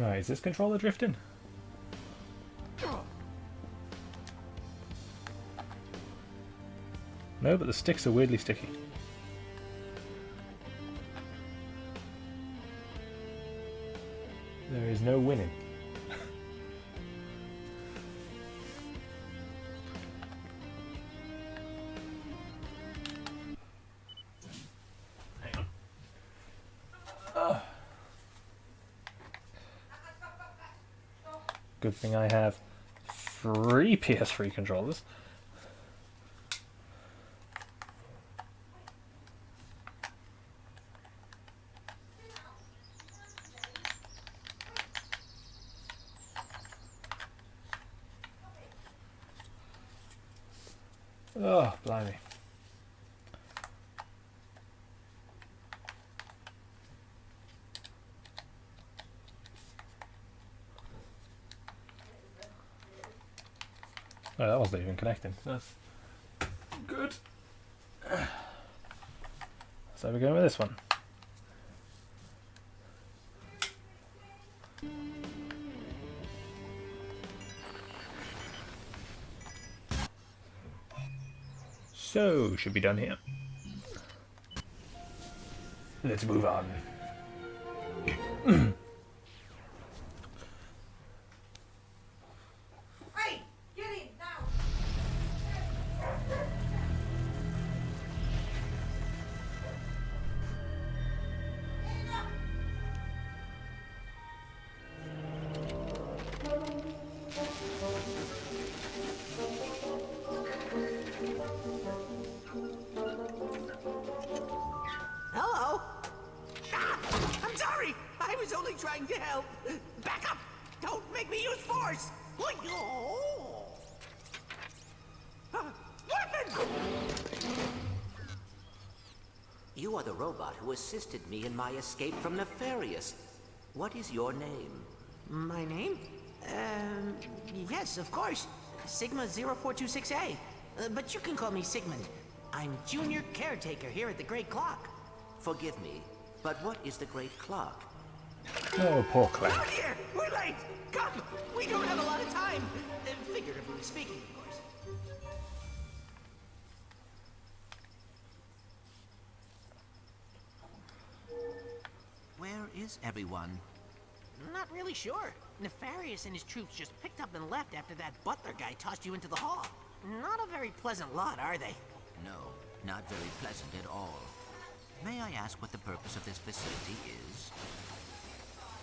Right, is this controller drifting? No, but the sticks are weirdly sticky. There is no winning. Hang on. Good thing I have 3 PS3 controllers. Oh, blimey. Oh, that wasn't even connecting. That's good. So we're going with this one. So, should be done here. Let's move on. Hey, get in now. Hello. Ah, I'm sorry. I was only trying to help. Back up. Don't make me use force. Weapon! You are the robot who assisted me in my escape from Nefarious. What is your name? My name? Yes, of course. Sigma 0426A. But you can call me Sigmund. I'm junior caretaker here at the Great Clock. Forgive me, but what is the Great Clock? Oh, poor Clank. Out here! We're late! Come! We don't have a lot of time! Figuratively speaking, of course. Where is everyone? Not really sure. Nefarious and his troops just picked up and left after that butler guy tossed you into the hall. Not a very pleasant lot, are they? No, not very pleasant at all. May I ask what the purpose of this facility is?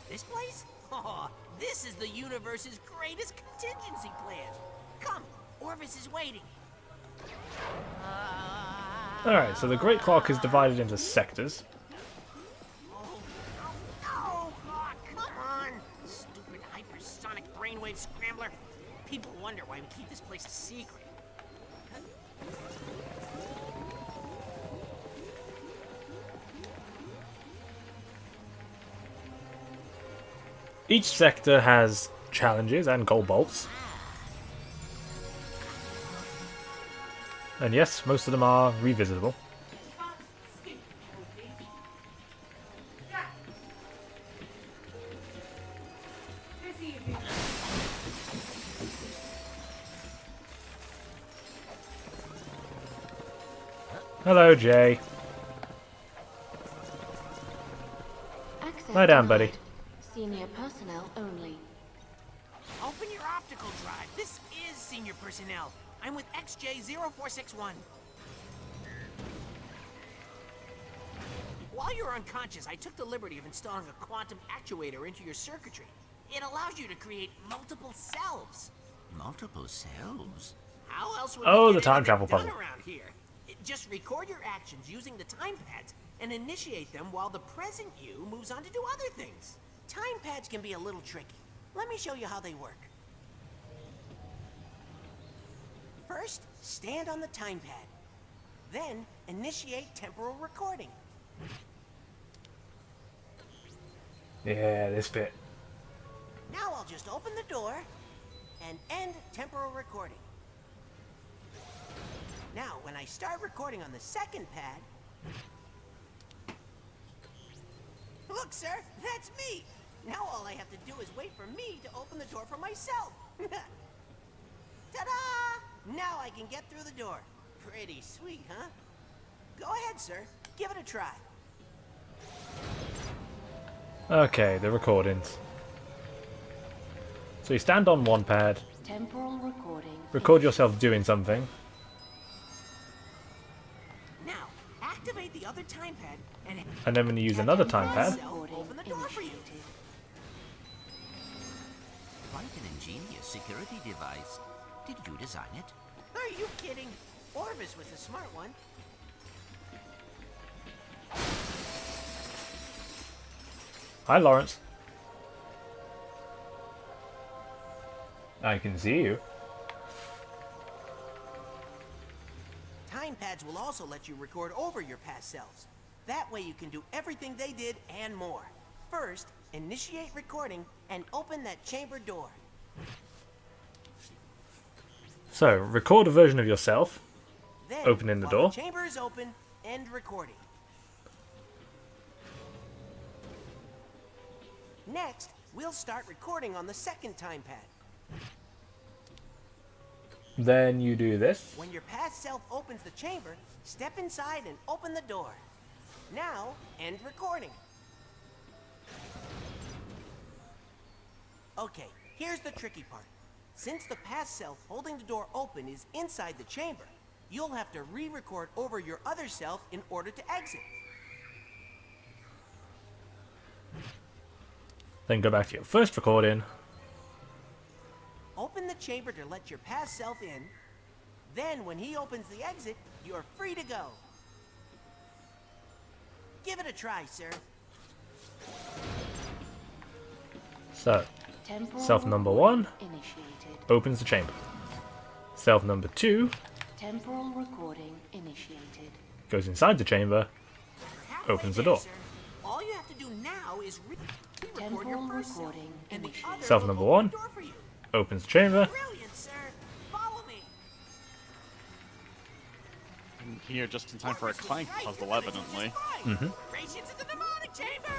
This place? Oh, this is the universe's greatest contingency plan. Come, Orvis is waiting. Alright, so the Great Clock is divided into sectors. Oh, come on! Stupid hypersonic brainwave scrambler. People wonder why we keep this place a secret. Each sector has challenges and gold bolts. And yes, most of them are revisitable. Hello, Jay. Access Lie down, denied. buddy. Senior personnel only. Open your optical drive. This is senior personnel. I'm with XJ0461. While you're unconscious, I took the liberty of installing a quantum actuator into your circuitry. It allows you to create multiple selves. Multiple selves? How else would Oh, we the get time anything travel done puzzle. around here? Just record your actions using the time pads and initiate them while the present you moves on to do other things. Time pads can be a little tricky. Let me show you how they work. First, stand on the time pad. Then, initiate temporal recording. Yeah, this bit. Now I'll just open the door and end temporal recording. Now, when I start recording on the second pad... Look, sir, that's me! Now all I have to do is wait for me to open the door for myself. Ta-da! Now I can get through the door. Pretty sweet, huh? Go ahead, sir. Give it a try. Okay, the recordings. So you stand on one pad, Temporal recording. record yourself doing something, Now, activate the other time pad and and then when you use another time pad, itself open the door for you. Quite an ingenious security device. Did you design it? Are you kidding? Orvis was the smart one. hi Lawrence. I can see you. Time pads will also let you record over your past selves. That way you can do everything they did and more. First, initiate recording and open that chamber door. So, record a version of yourself, Then, opening the while door. The chamber is open, end recording. Next, we'll start recording on the second time pad. Then you do this. When your past self opens the chamber, step inside and open the door. Now, end recording. Okay, here's the tricky part. Since the past self holding the door open is inside the chamber, you'll have to re-record over your other self in order to exit. Then go back to your first recording. Open the chamber to let your past self in. Then, when he opens the exit, you're free to go. Give it a try, sir. So, Temporal self number recording 1 initiated. opens the chamber. Self number 2 Temporal recording initiated. goes inside the chamber, Halfway opens the there, door. sir. All you have to do now is re-record your Temporal first self, recording and the initiated. other Self will number open 1 the door for you. opens the chamber, Brilliant, sir. Follow me. I'm here just in time for a Orvis was Clank right. puzzle, You're gonna do evidently. just fine. Race into the mnemonic chamber.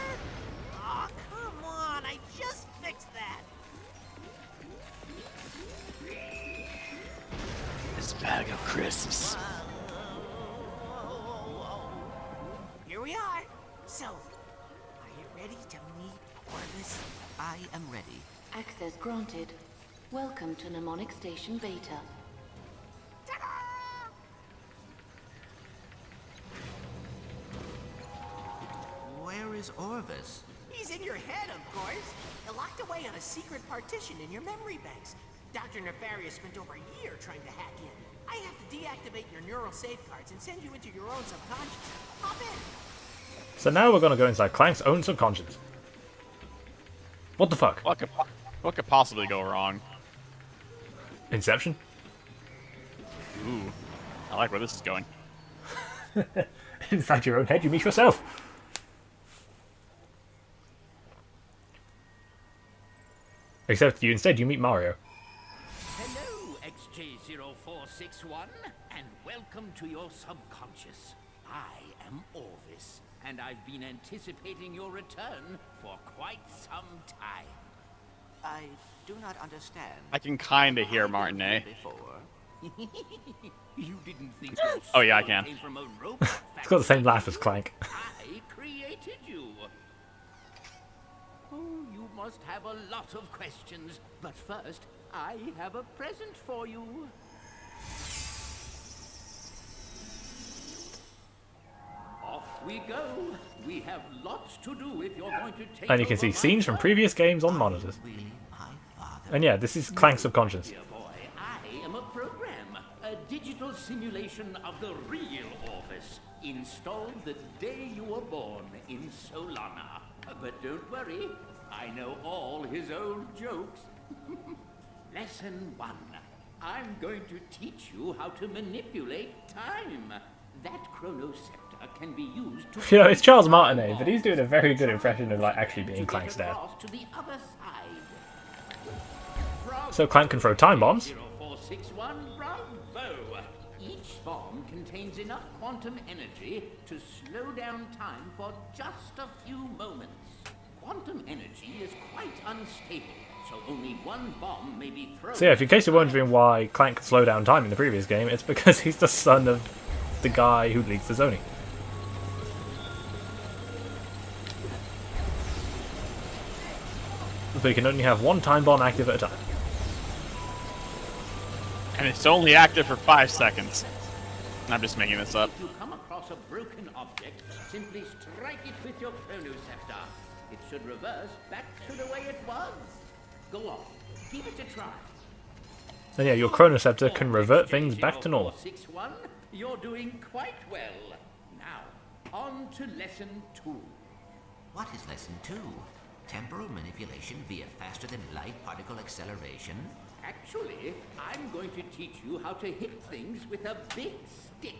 Oh, come on. I just fixed that. This bag of crisps. Here we are. So, are you ready to meet Orvis? I am ready. Access granted. Welcome to Mnemonic Station Beta. Ta-da! Where is Orvis? He's in your head, of course. Locked away on a secret partition in your memory banks. Dr. Nefarious spent over a year trying to hack in. I have to deactivate your neural safeguards and send you into your own subconscious. Hop in. So now we're going to go inside Clank's own subconscious. What the fuck? What could possibly go wrong? Inception? Ooh, I like where this is going. Inside your own head, you meet yourself. Except you meet Mario. Hello, XJ0461, and welcome to your subconscious. I am Orvis, and I've been anticipating your return for quite some time. I do not understand. I can kinda hear I've been Martinet. here before. You didn't think your Oh, yeah, I soul can. came from a robot It's got the same laugh as Clank. I created you. Oh, you must have a lot of questions, but first, I have a present for you. Off we go. We have lots to do if you're going to take And you can over see my scenes from world. previous games on monitors. Really, my father? And yeah, this is Clank's subconscious. Dear boy, I am a program, a digital simulation of the real Orvis, installed the day you were born in Solana. But don't worry, I know all his old jokes. Lesson 1. I'm going to teach you how to manipulate time. That chronoscepter can be used to... You know, it's Charles Martinet, but he's doing a very good impression of like actually being Clank's dad. To the other side. So Clank can throw time bombs. 0461, bravo! Each bomb contains enough quantum energy to slow down time for just a few moments. Quantum energy is quite unstable, so only one bomb may be thrown. So yeah, if in case you're wondering why Clank could slow down time in the previous game, it's because he's the son of the guy who leads the Zoni. But you can only have one time bomb active at a time. And it's only active for 5 seconds. I'm just making this up. If you come across a broken object, simply strike it with your chronoceptor. It should reverse back to the way it was. Go on, give it a try. And yeah, your chronoceptor can revert things back to normal. 461, you're doing quite well. Now, on to lesson 2. What is lesson 2? Temporal manipulation via faster-than-light particle acceleration? Actually, I'm going to teach you how to hit things with a big stick.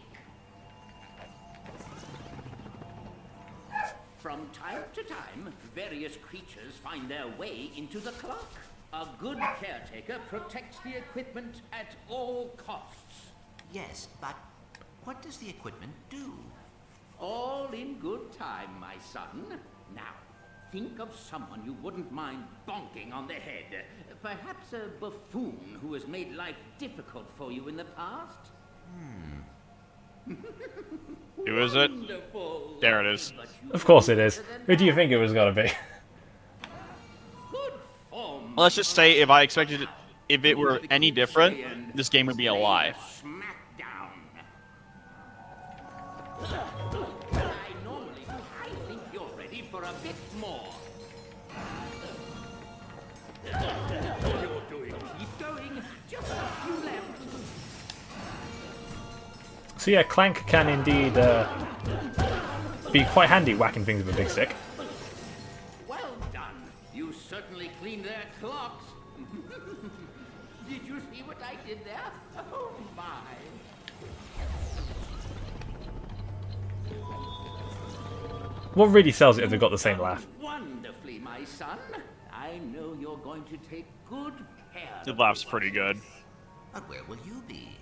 From time to time, various creatures find their way into the clock. A good caretaker protects the equipment at all costs. Yes, but what does the equipment do? All in good time, my son. Now, think of someone you wouldn't mind bonking on the head. Perhaps a buffoon who has made life difficult for you in the past. Who is it? Wonderful. There it is. Of course it is. Who do you think it was gonna be? Good form. Let's just say if I expected it, if it were any different, this game would be a lie. Smackdown. I think you're ready for a bit more. You're doing. Keep going. Just a few left. So yeah, Clank can indeed be quite handy whacking things with a big stick. Well done. You certainly cleaned their clocks. Did you see what I did there? Oh my. What really sells it if they've got the same laugh? Wonderfully, my son. I know you're going to take good care. The laugh's pretty good. But where will you be?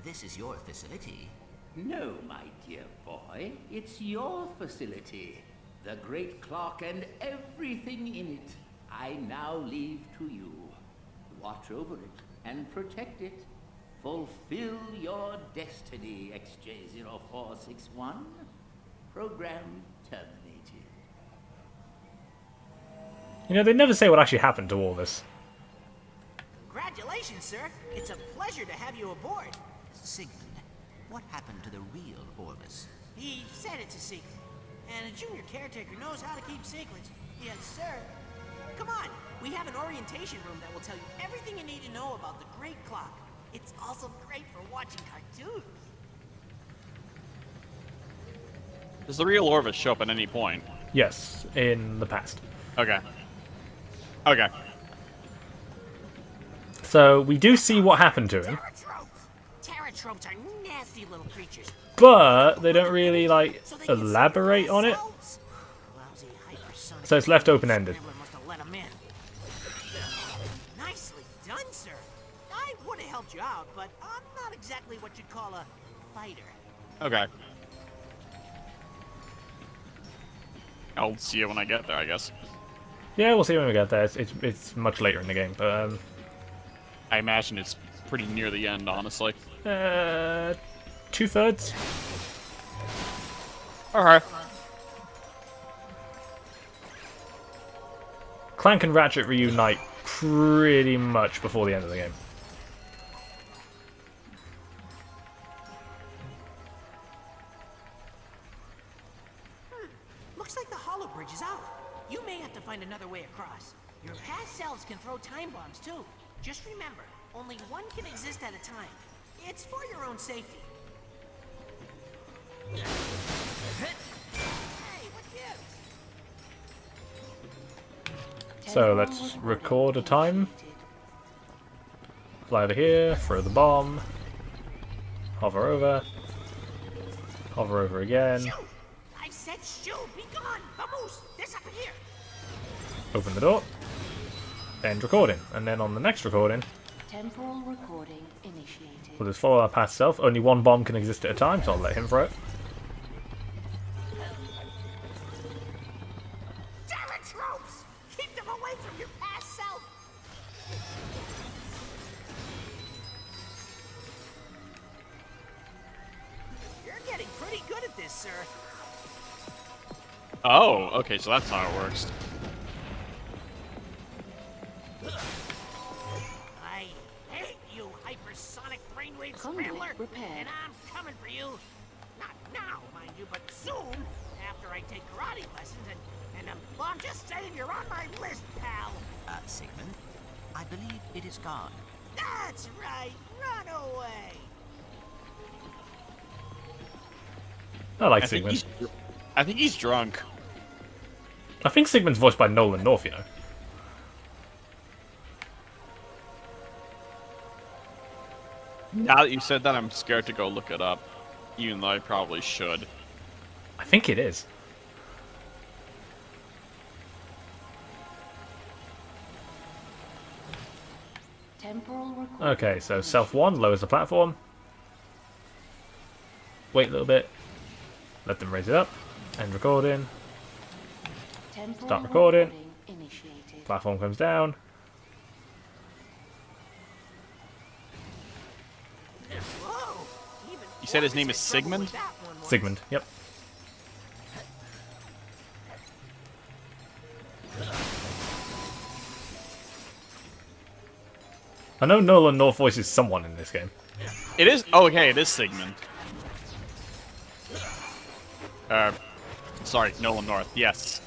This is your facility. No, my dear boy, it's your facility. The great clock and everything in it, I now leave to you. Watch over it and protect it. Fulfill your destiny, XJ0461. Program terminated. You know, they never say what actually happened to all this. Congratulations, sir. It's a pleasure to have you aboard. Sigmund, what happened to the real Orvis? He said it's a secret. And a junior caretaker knows how to keep secrets. Yes, sir. Come on. We have an orientation room that will tell you everything you need to know about the Great Clock. It's also great for watching cartoons. Does the real Orvis show up at any point? Yes, in the past. Okay. Okay. So we do see what happened to him, Terratropes are nasty little creatures. but they don't really, like, So they can elaborate on it. themselves? Lousy hypersonic So it's left open-ended. scrambler must have let 'em in. Nicely done, sir. I would have helped you out, but I'm not exactly what you'd call a fighter. Okay. I'll see you when I get there, I guess. Yeah, we'll see when we get there. It's much later in the game, but I imagine it's pretty near the end, honestly. 2/3. Alright. Clank and Ratchet reunite pretty much before the end of the game. Looks like the hollow bridge is out. You may have to find another way across. Your past selves can throw time bombs too. Just remember, only one can exist at a time. It's for your own safety. Hey, what gives? So let's record a time. Fly over here, throw the bomb, hover over again, Shoo! I said shoo! Be gone! Vamos! Disappear! open the door, end recording. And then on the next recording, Temporal recording initiated. we'll just follow our past self. Only one bomb can exist at a time, so I'll let him throw it. Damn it, tropes! Keep them away from your past self! this, sir. Oh, okay, so that's how it works. I hate you, hypersonic brainwave Conduit scrambler, repaired. and I'm coming for you. Not now, mind you, but soon, after I take karate lessons, well, I'm just saying you're on my list, pal. Sigmund, I believe it is gone. That's right, run away. I like I think Sigmund. I think he's drunk. I think Sigmund's voiced by Nolan North, you know. Now that you said that, I'm scared to go look it up, even though I probably should. I think it is. Temporal recording. Okay, so Self 1 lowers the platform. Wait a little bit. Let them raise it up. End recording. Temporal Start recording. initiated. Platform comes down. Whoa! Even You said his Orvis name had is trouble Sigmund? with that one once. Sigmund, yep. I know Nolan North voices someone in this game. It is. Oh, okay, it is Sigmund. Sorry, Nolan North. Yes,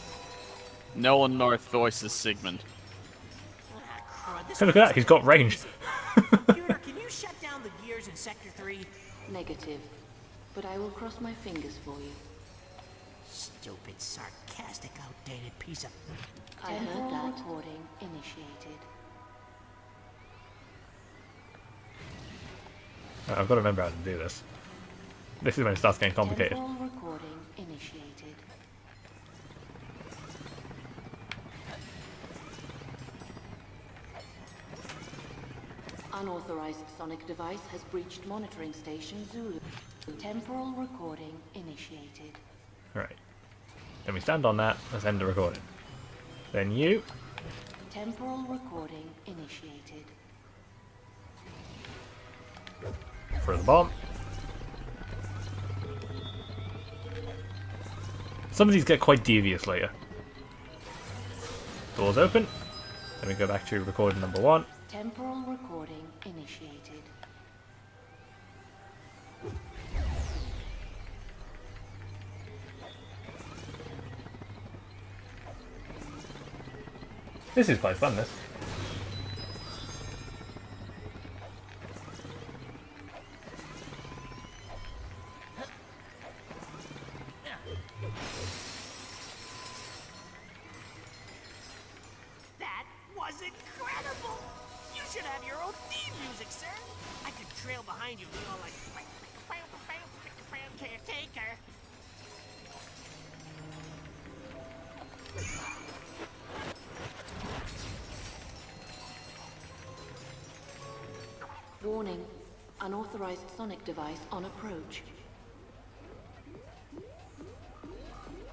Nolan North voices Sigmund. Ah, crud, this Hey, look at that, he's got range. computer, can you shut down the gears in Sector 3? Negative. But I will cross my fingers for you. Stupid, sarcastic, outdated piece of... I heard that. Recording initiated. Right, I've got to remember how to do this. This is when it starts getting complicated. Temporal recording initiated. Unauthorized sonic device has breached monitoring station Zulu. Temporal recording initiated. Right. Then we stand on that. Let's end the recording. Then you. Temporal recording initiated. Throw the bomb. Some of these get quite devious later. Doors open. Then we go back to recording number 1. Temporal recording initiated. This is quite fun, this. That was incredible! You should have your own theme music, sir! I could trail behind you, all like... Caretaker! Warning. Unauthorized sonic device on approach.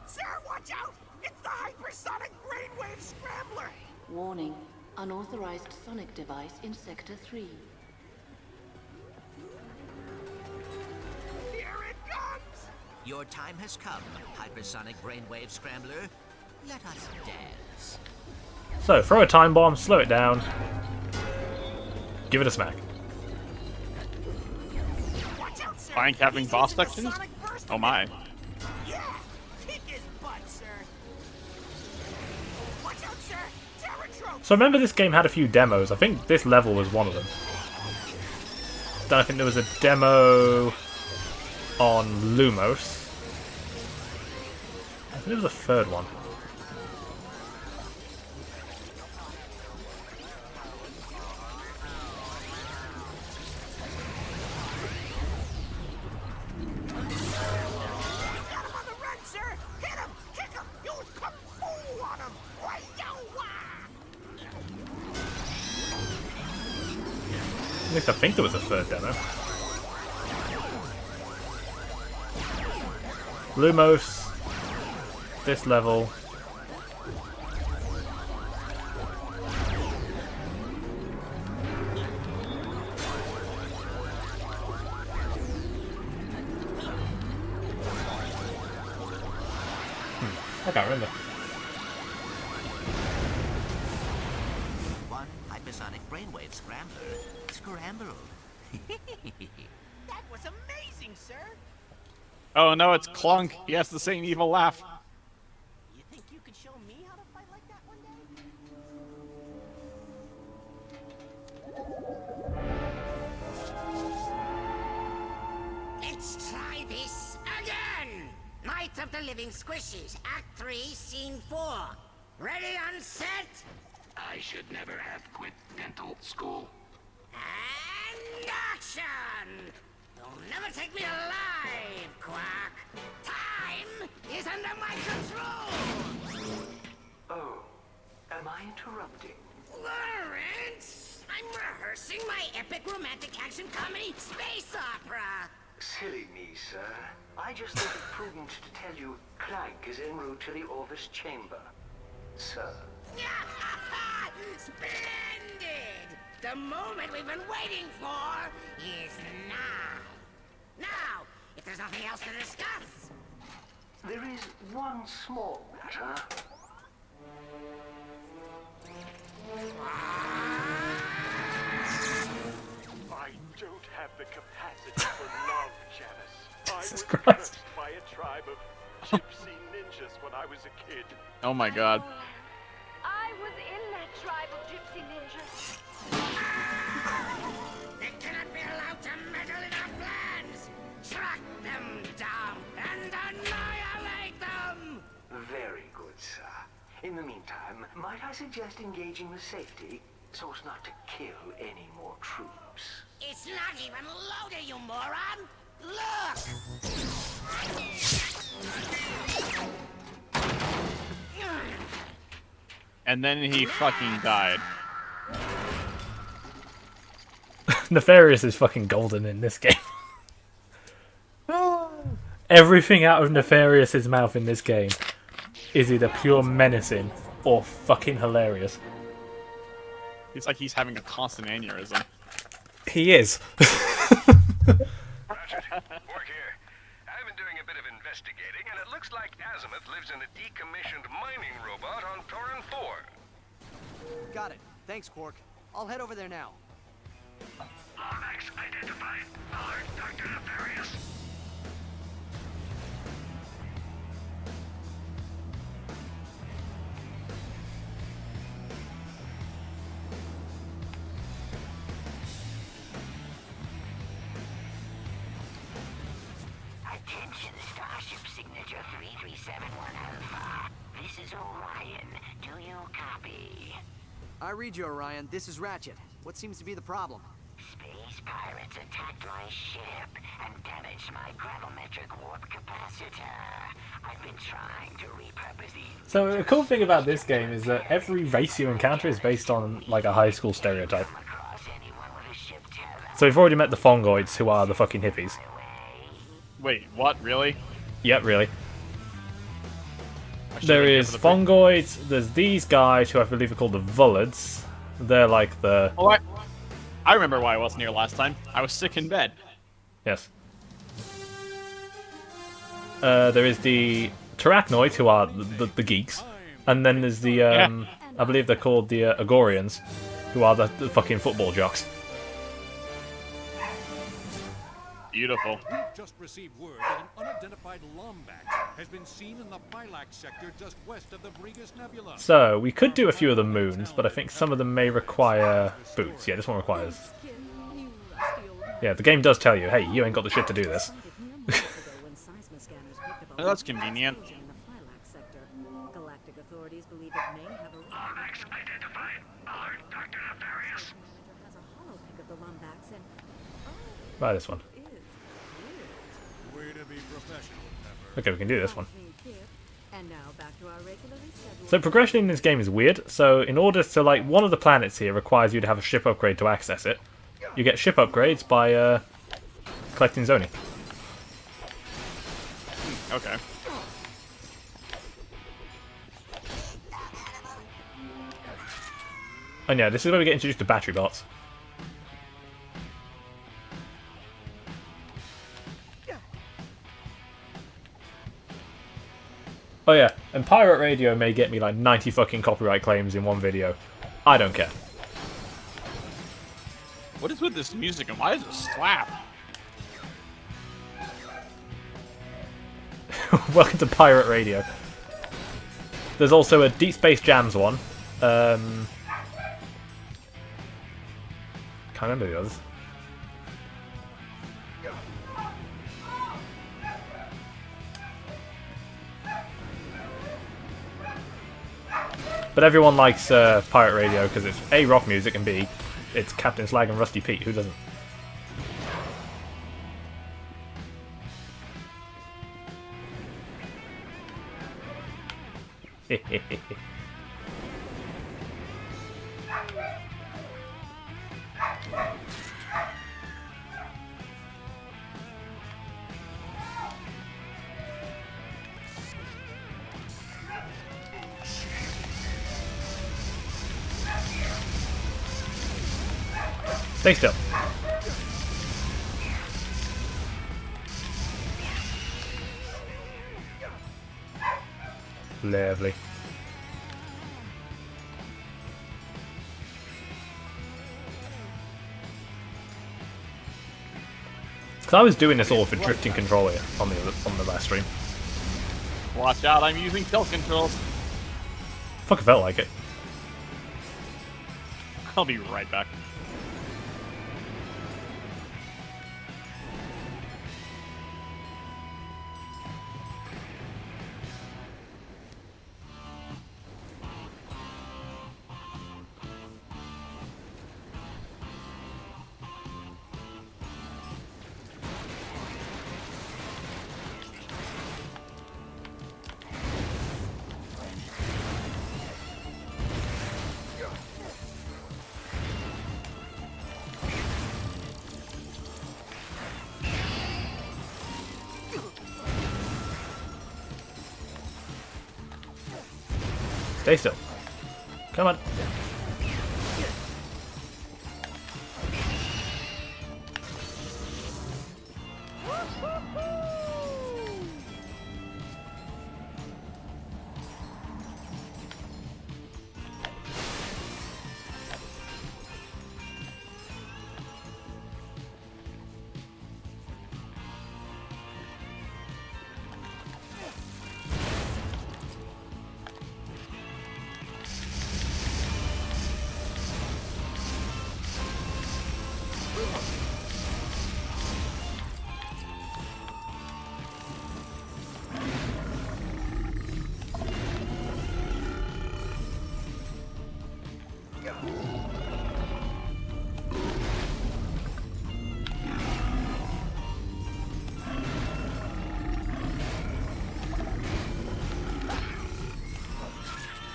Sir, watch out! It's the hypersonic brainwave scrambler! Warning. Unauthorized sonic device in Sector 3. Here it comes! Your time has come, hypersonic brainwave scrambler. Let us dance. So, throw a time bomb, slow it down. Give it a smack. Watch out, sir! Clank having He's boss using the sections? sonic burst Oh my. Yeah! Kick his butt, sir! Watch out, sir! Terratropes! So remember this game had a few demos. I think this level was one of them. Then I think there was a demo on Lumos. I think there was a third one. Got him on the run, sir! Hit him! Kick him! Use kung fu on him! Why-yow-wah! At least I think there was a third demo. Lumos. This level. I can't remember. One hypersonic brainwave scrambler. Scrambled. That was amazing, sir. Oh no, it's Clank. He has the same evil laugh. You think you could show me how to fight like that one day? Let's try this again! Night of the Living Squishies, Act 3, Scene 4. Ready on set? I should never have quit dental school. And action! You'll never take me alive, Quack. Time is under my control! Oh, am I interrupting? Lawrence! I'm rehearsing my epic romantic action comedy space opera! Silly me, sir. I just thought it prudent to tell you Clank is en route to the Orvis chamber. Sir. Splendid! The moment we've been waiting for is now. Now, if there's nothing else to discuss. There is one small matter. I don't have the capacity for love, Janice. Jesus I was Christ. cursed by a tribe of gypsy ninjas when I was a kid. Oh my god. I was in that tribe of gypsy ninjas. They cannot be allowed to meddle in our plans. Track them down and annihilate them. Very good, sir. In the meantime, might I suggest engaging with safety so as not to kill any more troops? It's not even loaded, you moron! Look! And then he fucking died. Nefarious is fucking golden in this game. Everything out of Nefarious's mouth in this game is either pure menacing or fucking hilarious. It's like he's having a constant aneurysm. He is. Ratchet, work here. I've been doing a bit of investigating, and it looks like Azimuth lives in a decommissioned mining robot on Torin 4. Got it. Thanks, Quark. I'll head over there now. Lomax identified. Alert, Dr. Nefarious. Attention, Starship Signature 3371 Alpha. This is Orion. Do you copy? I read you, Orion. This is Ratchet. What seems to be the problem? Space pirates attacked my ship and damaged my gravimetric warp capacitor. I've been trying to repurpose these. So the cool thing about this game is that every race you encounter is based on like a high school stereotype. So we've already met the Fongoids, who are the fucking hippies. Wait, what? Really? Yep, really. I should've There given is the Fongoids, there's these guys who I believe are called the Vullards. They're like the... Oh, I remember why I wasn't here last time. I was sick in bed. Yes. There is the Terrachnoids, who are the geeks. And then there's the, I believe they're called the Agorians, who are the fucking football jocks. Beautiful. We've just received word that an unidentified Lombax has been seen in the Phylax sector just west of the Brigus Nebula. So, we could do a few of the moons, but I think some of them may require boots. Yeah, this one requires... Yeah, the game does tell you, hey, you ain't got the shit to do this. Oh, that's convenient. Galactic authorities believe it may have a Lomax identified. Alert, Dr. Nefarious. has a hollow pick of the Lombax and Right, this one. Way to be professional, Pepper. Okay, we can do this one. and now back to our regularly scheduled. So progression in this game is weird. So in order to, like, one of the planets here requires you to have a ship upgrade to access it. You get ship upgrades by collecting zoning. Okay. And yeah, this is where we get introduced to battery bots. Oh yeah, and pirate radio may get me like 90 fucking copyright claims in one video. I don't care. What is with this music and why does it slap? Welcome to pirate radio. There's also a Deep Space Jams one. Can't remember the others. But everyone likes pirate radio because it's A, rock music, and B, it's Captain Slag and Rusty Pete. Who doesn't? Stay still. Lovely. Because I was doing this all for drifting control here on the last stream. Watch out, I'm using tilt controls. Fucking felt like it. I'll be right back. Stay still. Come on.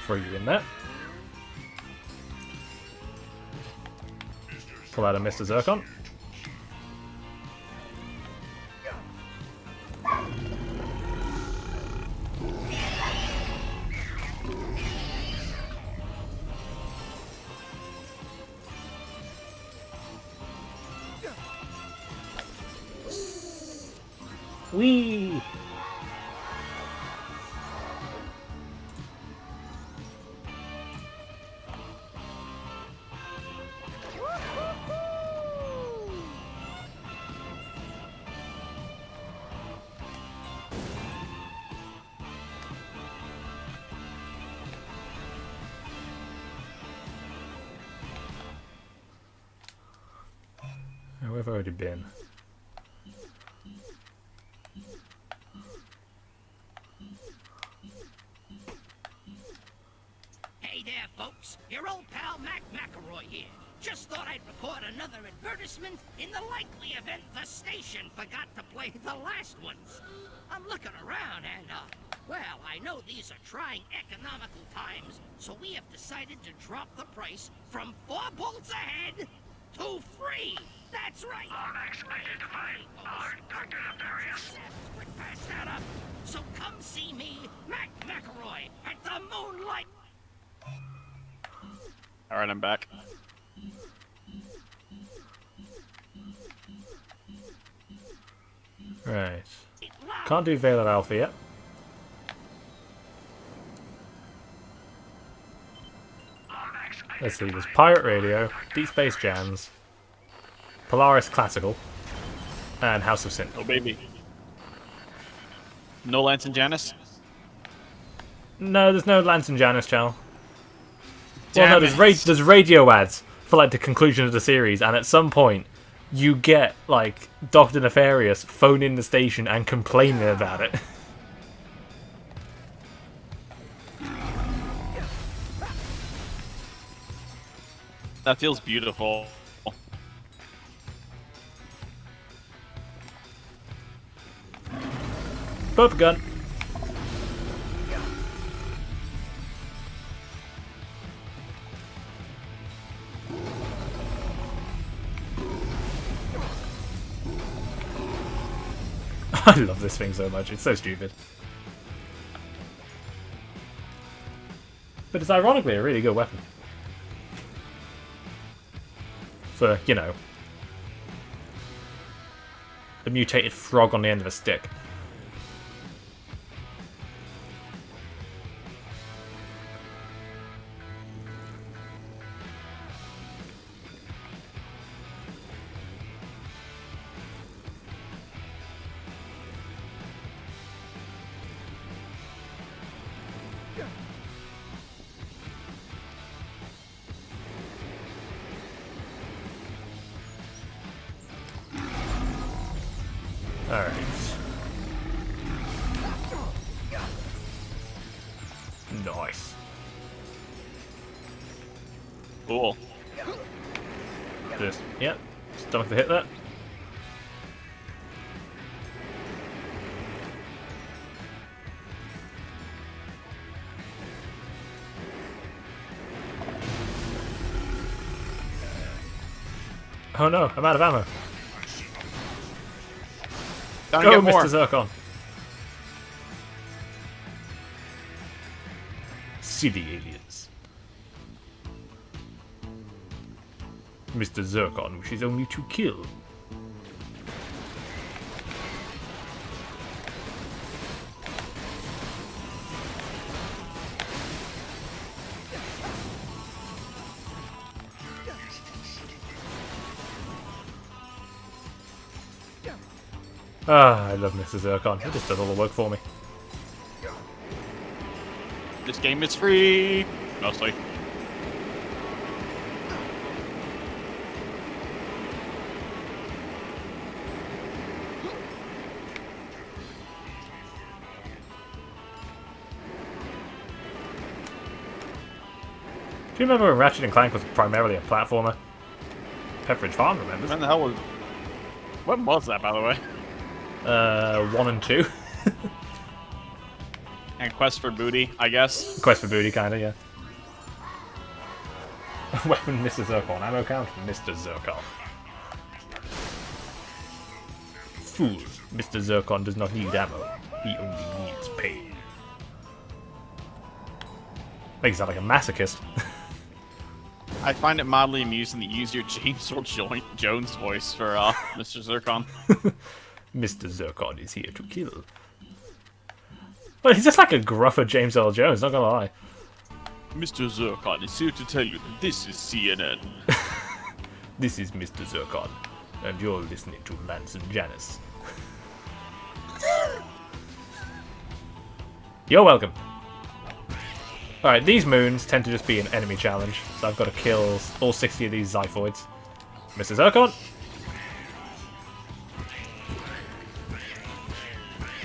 Throw you in there. Pull out a Mr. Zircon. Whee! Oh, we've already been. Hey there, folks. Your old pal Mac McElroy here. Just thought I'd record another advertisement in the likely event the station forgot to play the last ones. I'm looking around and, well, I know these are trying economical times, so we have decided to drop the price from 4 bolts a head to free. That's right. Lomax identified. Alert, Dr. Nefarious. Quick, pass that up. So come see me, Mac McElroy, at the Moonlight. Alright, I'm back. Right. Can't do Valer Alpha yet. Let's see, there's Pirate Radio, Deep Space Jams, Polaris Classical, and House of Sin. Oh, baby. No Lance and Janice? No, there's no Lance and Janice channel. Damn well, no, there's radio ads for like the conclusion of the series, and at some point, you get like Dr. Nefarious phoning the station and complaining about it. That feels beautiful. Burp gun. I love this thing so much, it's so stupid. But it's ironically a really good weapon. For, you know, the mutated frog on the end of a stick. Alright. Nice. Cool. Just, yep. Stomach to hit that. Oh no, I'm out of ammo. Gotta Go, get more. Mr. Zircon. Silly aliens. Mr. Zircon wishes only to kill. Ah, I love Mr. Zircon. He just does all the work for me. This game is free. Mostly. Do you remember when Ratchet and Clank was primarily a platformer? Pepperidge Farm remembers. When the hell was... When was that, by the way? 1 and 2. And Quest for Booty, I guess. Quest for Booty, kinda, yeah. Weapon, Mr. Zircon. Ammo count, Mr. Zircon. Fool. Mr. Zircon does not need ammo. He only needs pain. Makes you sound like a masochist. I find it mildly amusing that you use your James Earl Jones voice for Mr. Zircon. Mr. Zircon is here to kill. Well, he's just like a gruffer James Earl Jones, not gonna lie. Mr. Zircon is here to tell you that this is CNN. This is Mr. Zircon, and you're listening to Lance and Janice. You're welcome. Alright, these moons tend to just be an enemy challenge, so I've got to kill all 60 of these Zyphoids. Mr. Zircon!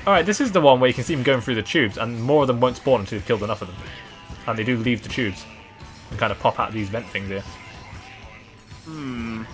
Alright, this is the one where you can see them going through the tubes, and more of them won't spawn until you've killed enough of them. And they do leave the tubes, and kind of pop out these vent things here. Hmm.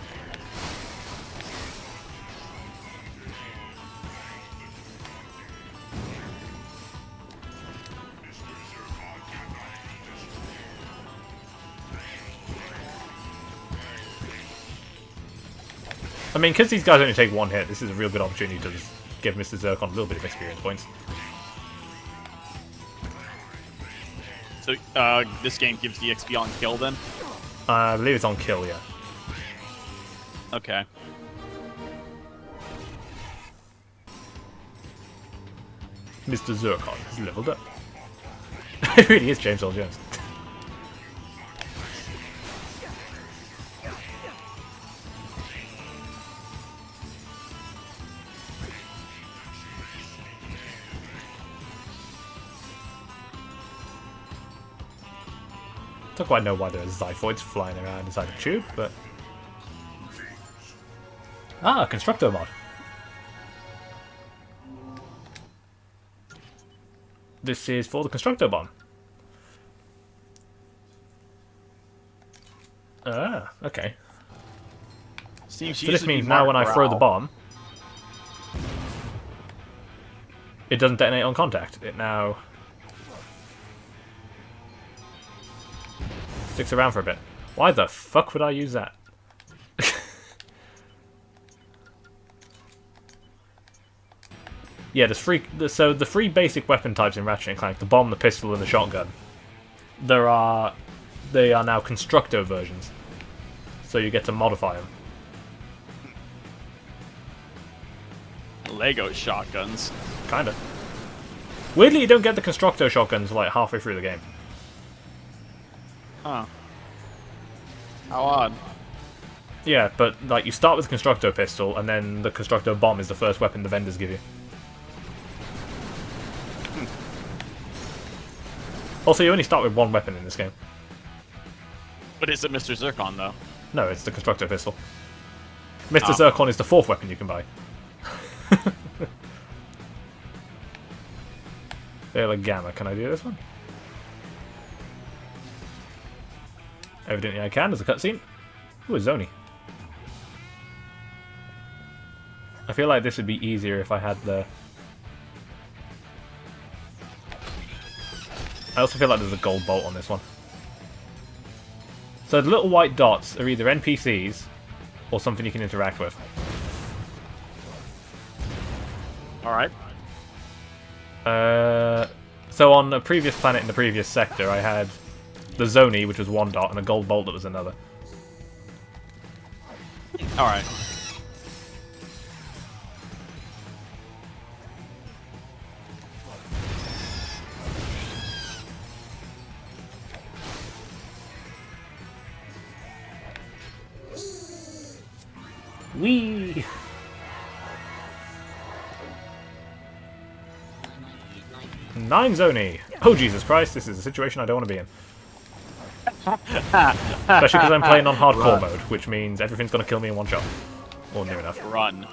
I mean, because these guys only take one hit, this is a real good opportunity to just give Mr. Zircon a little bit of experience points. So, this game gives the XP on kill then? I believe it's on kill, yeah. Okay. Mr. Zircon has leveled up. It really is James Earl Jones. Don't quite know why there are Zyphoids flying around inside the tube, but... Ah, Constructor mod. This is for the Constructor bomb. Ah, okay. Seems so this means now when I throw the bomb, it doesn't detonate on contact. It now sticks around for a bit. Why the fuck would I use that? Yeah, so the three basic weapon types in Ratchet and Clank, the bomb, the pistol, and the shotgun, they are now Constructor versions. So you get to modify them. Lego shotguns. Kinda. Weirdly, you don't get the Constructor shotguns like halfway through the game. Huh. How odd. Yeah, but like you start with the Constructor pistol, and then the Constructor bomb is the first weapon the vendors give you. Also, you only start with one weapon in this game. But is it Mr. Zircon, though? No, it's the Constructor pistol. Mr. Zircon is the fourth weapon you can buy. Fail a Gamma. Can I do this one? Evidently I can. There's a cutscene. Ooh, a Zoni. I feel like this would be easier if I had the... I also feel like there's a gold bolt on this one. So the little white dots are either NPCs or something you can interact with. Alright. So on a previous planet in the previous sector, I had the Zoni, which was one dot, and a gold bolt that was another. Alright. Whee! Nine Zoni! Oh Jesus Christ, this is a situation I don't want to be in. Especially because I'm playing on hardcore mode, which means everything's going to kill me in one shot. Or near enough. Run.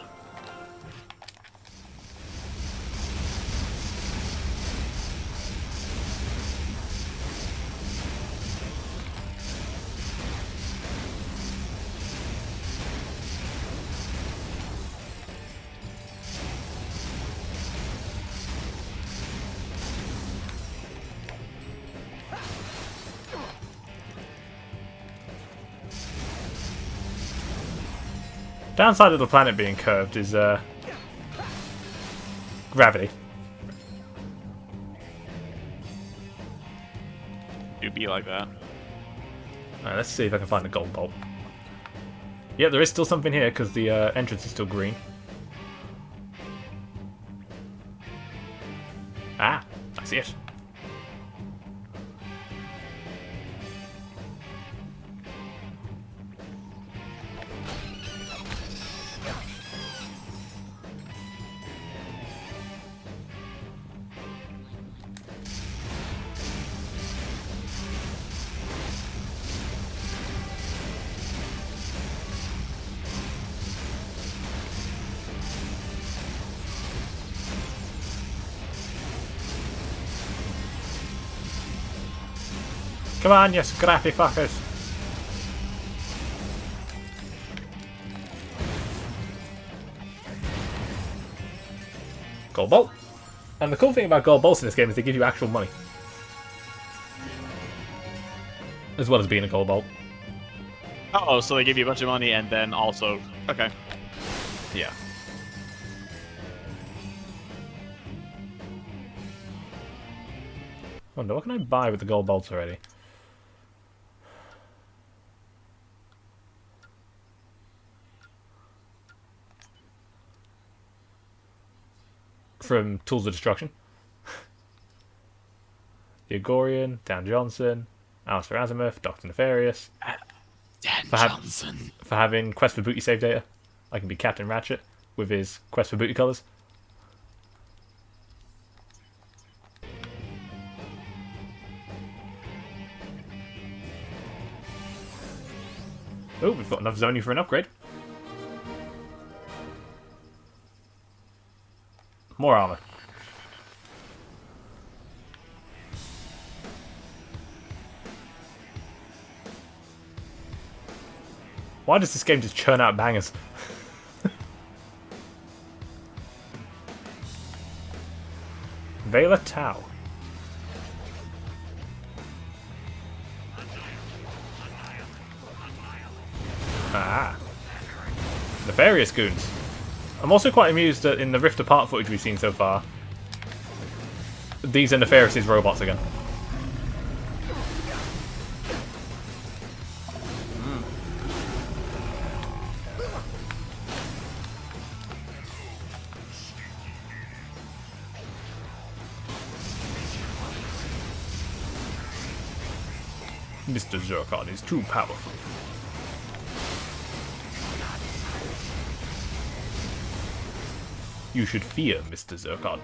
Downside of the planet being curved is gravity. Do be like that. Alright, let's see if I can find a gold bolt. Yeah, there is still something here because the entrance is still green. Ah, I see it. Come on, you scrappy fuckers. Gold bolt. And the cool thing about gold bolts in this game is they give you actual money. As well as being a gold bolt. Oh, so they give you a bunch of money and then also... Okay. Yeah. Wonder, what can I buy with the gold bolts already? From Tools of Destruction. The Agorian, Dan Johnson, Alistair Azimuth, Dr. Nefarious. Dan Johnson. For having Quest for Booty save data. I can be Captain Ratchet with his Quest for Booty colours. Oh, we've got enough zoning for an upgrade. More armor. Why does this game just churn out bangers? Vela Tau. Ah. Nefarious goons. I'm also quite amused that in the Rift Apart footage we've seen so far, these are Nefarious' robots again. Mr. Zircon is too powerful. You should fear Mr. Zircon.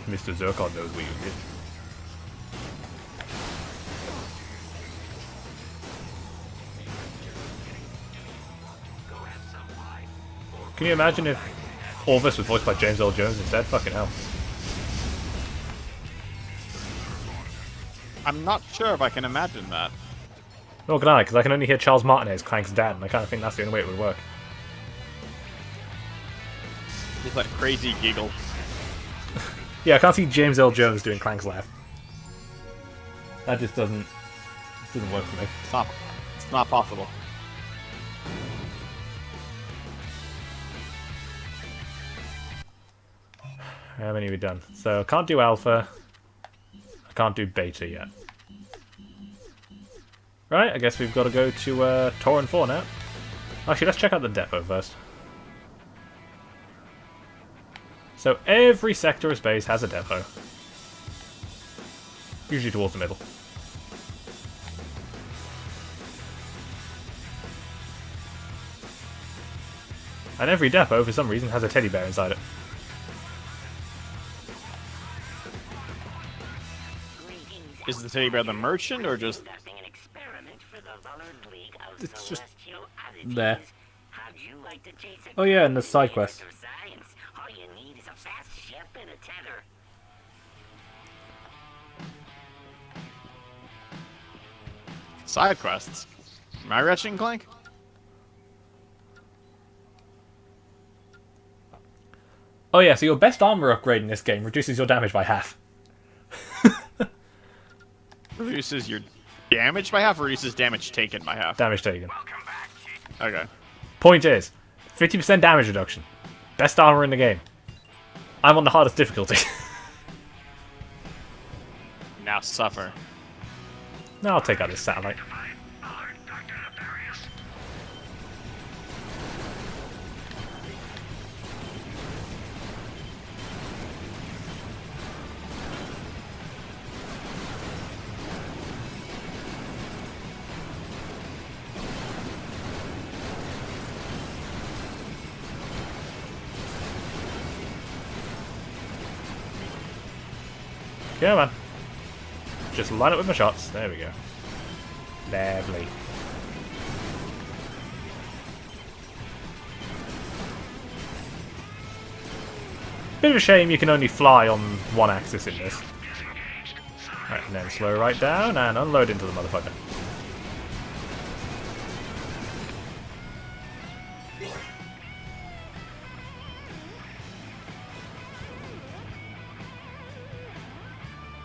Mr. Zircon knows what you did. Can you imagine if all this was voiced by James Earl Jones instead? Fucking hell. I'm not sure if I can imagine that. Nor can I, because I can only hear Charles Martinet as Clank's dad, and I kind of think that's the only way it would work. With that crazy giggle. Yeah, I can't see James Earl Jones doing Clank's laugh. That just doesn't work for me. It's not possible. How many have we done? So I can't do alpha. I can't do beta yet. Right, I guess we've got to go to Tauren 4 now. Actually, let's check out the depot first. So every sector of space has a depot. Usually towards the middle. And every depot, for some reason, has a teddy bear inside it. Is the teddy bear the merchant or just... It's just there. Oh yeah, and the side quest. Side quests? Am I Ratchet and Clank? Oh yeah, so your best armor upgrade in this game reduces your damage by half. Reduces your damage by half or reduces damage taken by half? Damage taken. Okay. Point is, 50% damage reduction. Best armor in the game. I'm on the hardest difficulty. Now suffer. Now I'll take out this satellite. Come on. Just line up with my shots. There we go. Lovely. Bit of a shame you can only fly on one axis in this. Right, and then slow right down and unload into the motherfucker.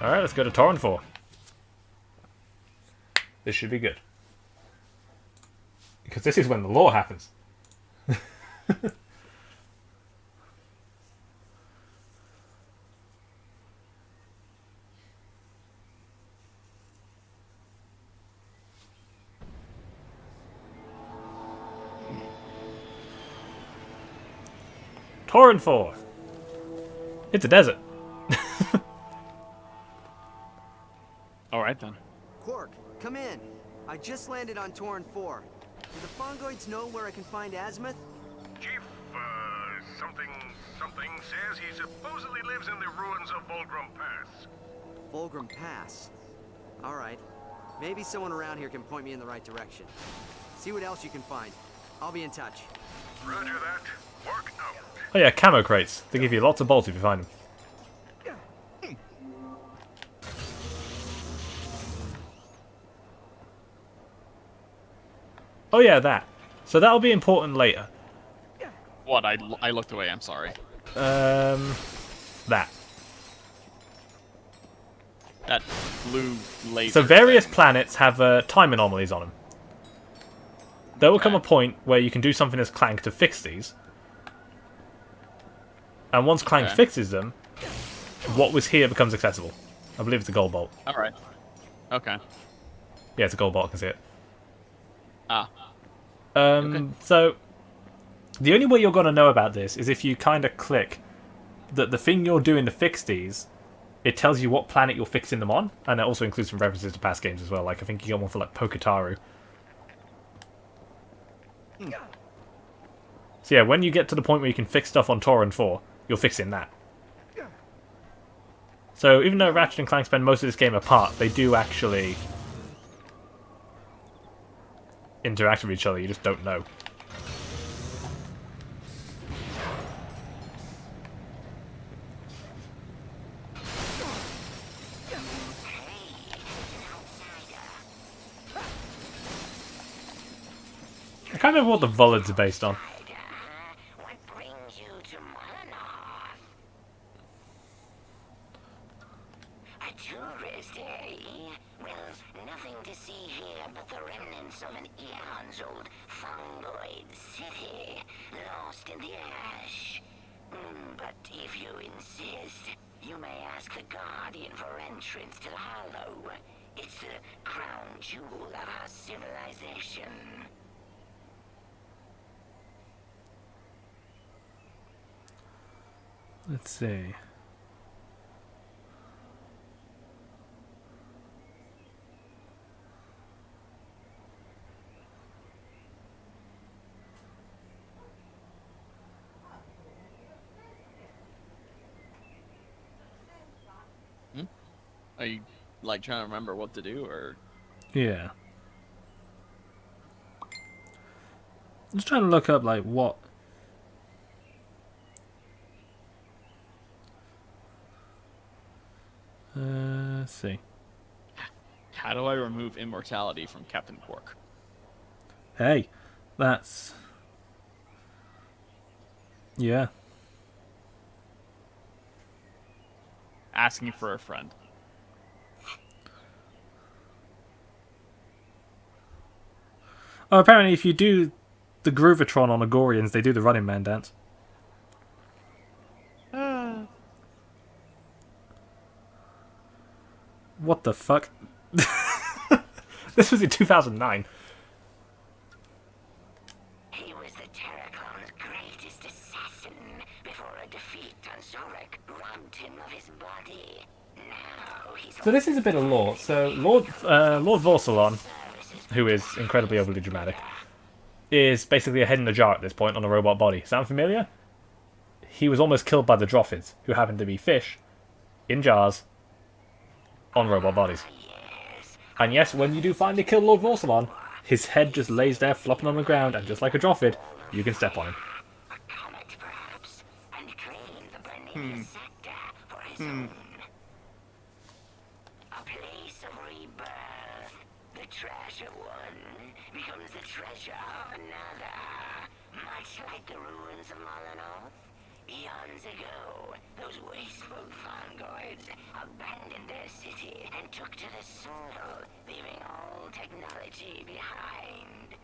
Alright, let's go to Tauren 4. This should be good. Because this is when the lore happens. Tauren 4. It's a desert. Alright then. Quark, come in. I just landed on Tauren 4. Do the Fongoids know where I can find Azimuth? Chief, something says he supposedly lives in the ruins of Volgrum Pass. Fulgrim Pass. Alright. Maybe someone around here can point me in the right direction. See what else you can find. I'll be in touch. Roger that. Work out. Oh yeah, camo crates. They give you lots of bolts if you find them. Oh yeah, that. So that'll be important later. What? I looked away. I'm sorry. That. That blue laser. So various thing. planets have time anomalies on them. There will come a point where you can do something as Clank to fix these. And once Clank fixes them, what was here becomes accessible. I believe it's a gold bolt. Alright. Okay. Yeah, it's a gold bolt, I can see it. Ah. So, the only way you're going to know about this is if you kind of click that the thing you're doing to fix these, it tells you what planet you're fixing them on, and it also includes some references to past games as well. Like, I think you got one for, like, Poketaru. So yeah, when you get to the point where you can fix stuff on Tauren 4, you're fixing that. So even though Ratchet and Clank spend most of this game apart, they do actually interact with each other, you just don't know. I can't remember what the Vullids are based on. What brings you to Molotov? A tourist, eh? Well, nothing to see here but the remnants of an eons-old fungoid city, lost in the ash. But if you insist, you may ask the Guardian for entrance to the Hollow. It's the crown jewel of our civilization. Let's see. Are you, like, trying to remember what to do, or...? Yeah. I'm just trying to look up, like, what... let's see. How do I remove immortality from Captain Quark? Hey, that's... Yeah. Asking for a friend. Oh, apparently if you do the Groovatron on Agorians, they do the Running Man dance. What the fuck? This was in 2009. He was the Terraclone's greatest assassin before a defeat on Zorek robbed him of his body. Now he's... So this is a bit of lore. So Lord Vorsalon, who is incredibly overly dramatic, is basically a head in a jar at this point on a robot body. Sound familiar? He was almost killed by the Droffids, who happened to be fish in jars on robot bodies. And yes, when you do finally kill Lord Vorsalon, his head just lays there flopping on the ground, and just like a Droffid, you can step on him. A place of rebirth. The trash of one becomes the treasure of another. Much like the ruins of Molotov. Eons ago, those wasteful fungoids abandoned their city and took to the soil, leaving all technology behind.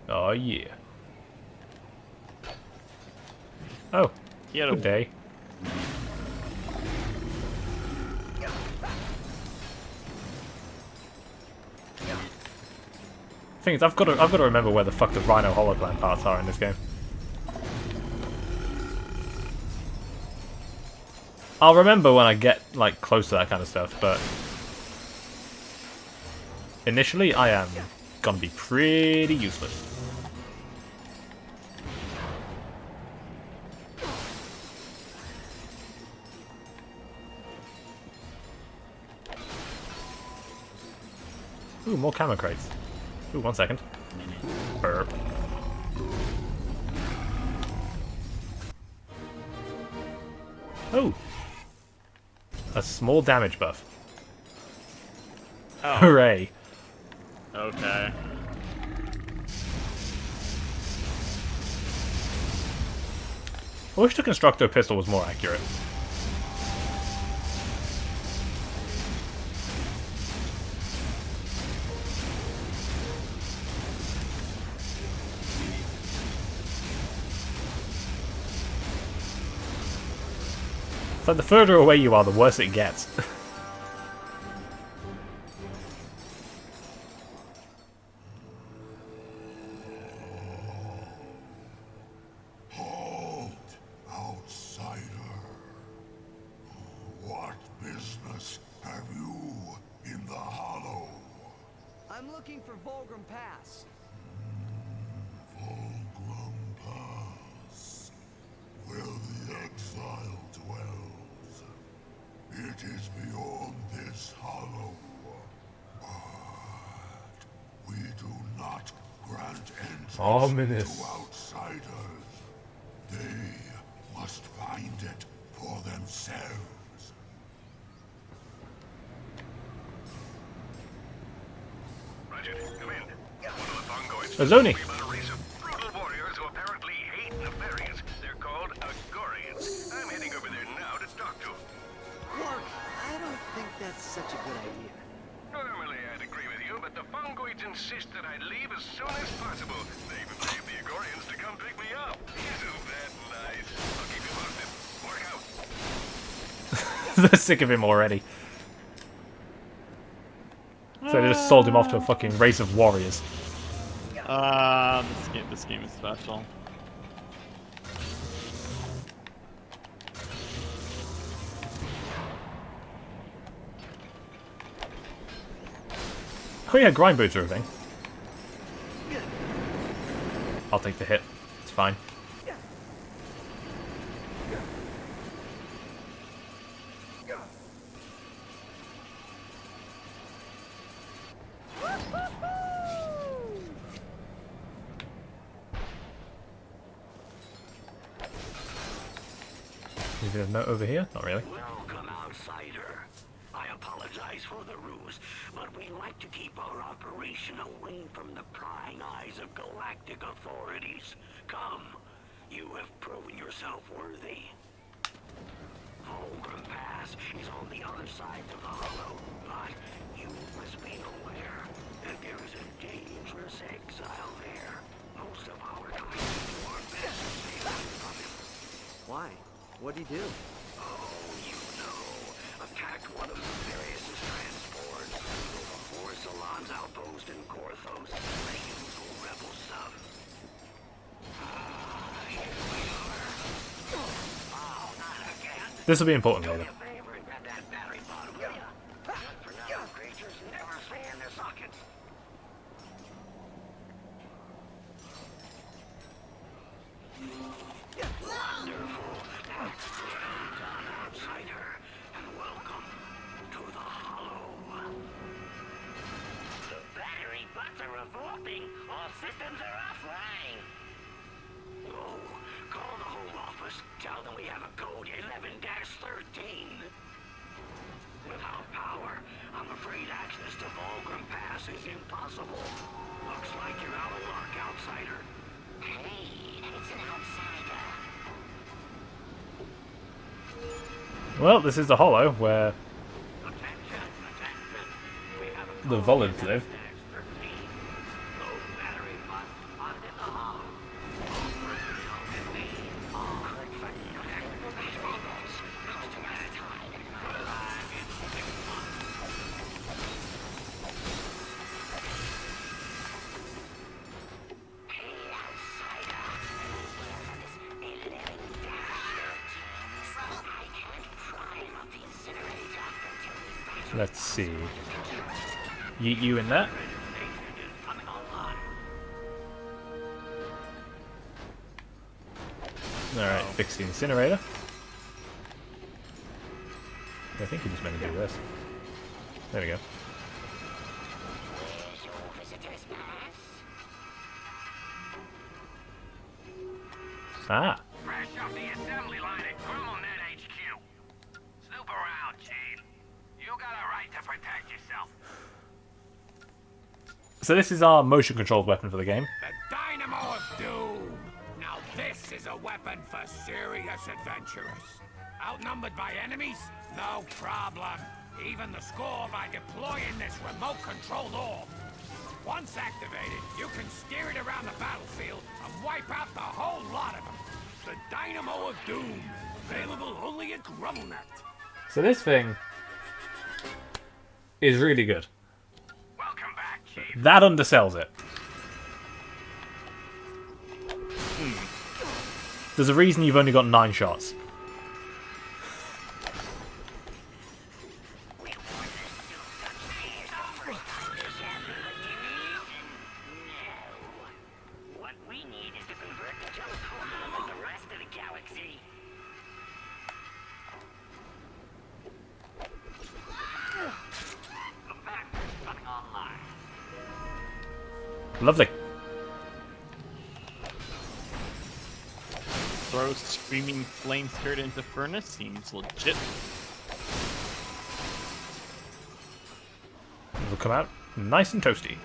Oh yeah. Oh, good day. Thing is, I've got to remember where the fuck the Rhino Holoclan parts are in this game. I'll remember when I get like close to that kind of stuff, but initially I am gonna be pretty useless. Ooh, more camera crates. Ooh, 1 second. Burp. Oh! A small damage buff. Oh. Hooray! Okay. I wish the Constructor pistol was more accurate. It's like the further away you are, the worse it gets. Halt, outsider. What business have you in the Hollow? I'm looking for Volgrim Pass. Volgrim Pass, where the exile dwells. It is beyond this Hollow. But we do not grant entrance Ominous. to outsiders. They must find it for themselves. Ratchet, come in. One of the Fungoids. Azoni. About a race of brutal warriors who apparently hate Nefarious. They're called Agorians. I'm heading over there now to talk to them. Quark, I don't think that's such a good idea. Normally I'd agree with you, but the Fungoids insist that I leave as soon as possible. They even paid the Agorians to come pick me up. Isn't that nice? I'll keep you posted. Work out. They're sick of him already. So they just sold him off to a fucking race of warriors. This game is special. Oh yeah, grind boots are a thing. I'll take the hit. It's fine. Is there a note over here? Not really. Welcome, outsider. I apologize for the ruse, but we like to keep our operation away from the prying eyes of galactic authorities. Come, you have proven yourself worthy. Volgrim Pass is on the other side of the Hollow, but you must be aware that there is a dangerous exile there. Most of our kind do our best to stay away from him. Why? What'd he do? Oh, you know. Attacked one of Nefarious' transports. Before Salon's outpost in Korthos. The usual rebel stuff. Here we are. Oh, not again. This will be important later. Grab that battery pod, will ya? For now, creatures never stay in their sockets. Wonderful. That's well done, outsider. And welcome to the Hollow. The battery bots are revolting. All systems are offline. Oh, call the home office. Tell them we have a code 11-13. Without power, I'm afraid access to Volgrim Pass is impossible. Looks like you're out of luck, outsider. Hey, it's an outsider. Well, this is the Hollow where Attention, attention. We have a the Volids live. Low battery bot spotted in the Hollow. All personnel convene. All Let's see. Yeet you in that. Alright, fix the incinerator. I think he just meant to do this. There we go. Ah. Fresh off the assembly line at GremmelNet HQ. Snoop around, Chief. You got a right to protect yourself. So this is our motion controlled weapon for the game. The Dynamo of Doom! Now this is a weapon for serious adventurers. Outnumbered by enemies? No problem. Even the score by deploying this remote-controlled orb. Once activated, you can steer it around the battlefield and wipe out the whole lot of them. The Dynamo of Doom. Available only at GremmelNet. So this thing is really good. Welcome back, Chief. That undersells it. There's a reason you've only got 9 shots. What we need is to convert the teleporter like the rest of the galaxy. The factory's coming online. Lovely. Throw screaming flame spirit into furnace seems legit. It'll come out nice and toasty.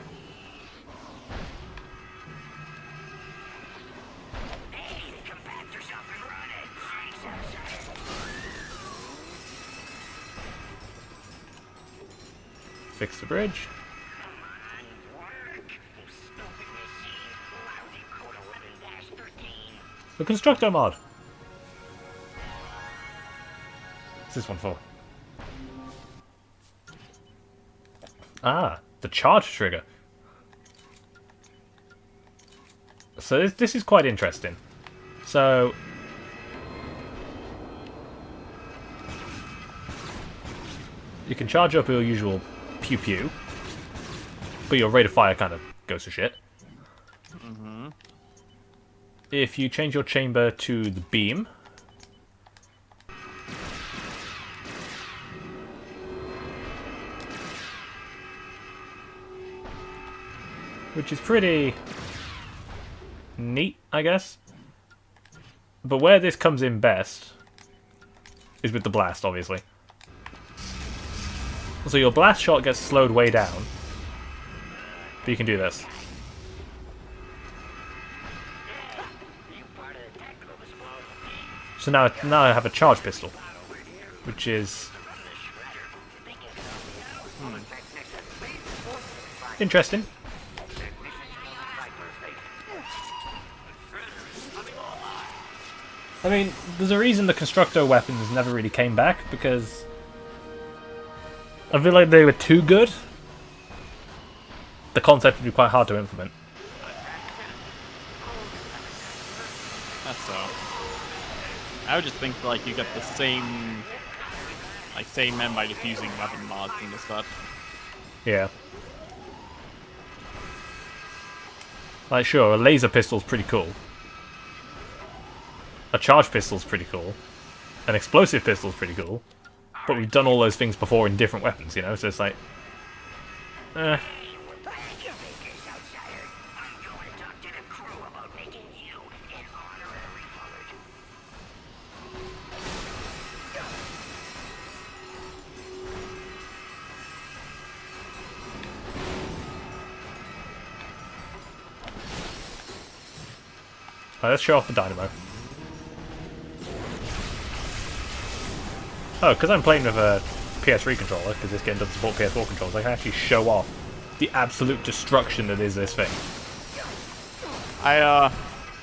Fix the bridge. The constructor mod. What's this one for? Ah, the charge trigger. So this is quite interesting. So you can charge up your usual pew pew, but your rate of fire kind of goes to shit. If you change your chamber to the beam, which is pretty neat, I guess. But where this comes in best is with the blast, obviously. So your blast shot gets slowed way down, but you can do this. So now I have a charge pistol, which is interesting. I mean, there's a reason the constructor weapons never really came back, because I feel like they were too good. The concept would be quite hard to implement. That's so. I would just think like you get the same men by just using weapon mods and stuff. Yeah. Like, sure, a laser pistol's pretty cool. A charge pistol's pretty cool. An explosive pistol's pretty cool. But we've done all those things before in different weapons, you know, so it's like... Alright, let's show off the dynamo. Oh, because I'm playing with a PS3 controller, because this game doesn't support PS4 controllers, I can actually show off the absolute destruction that is this thing. I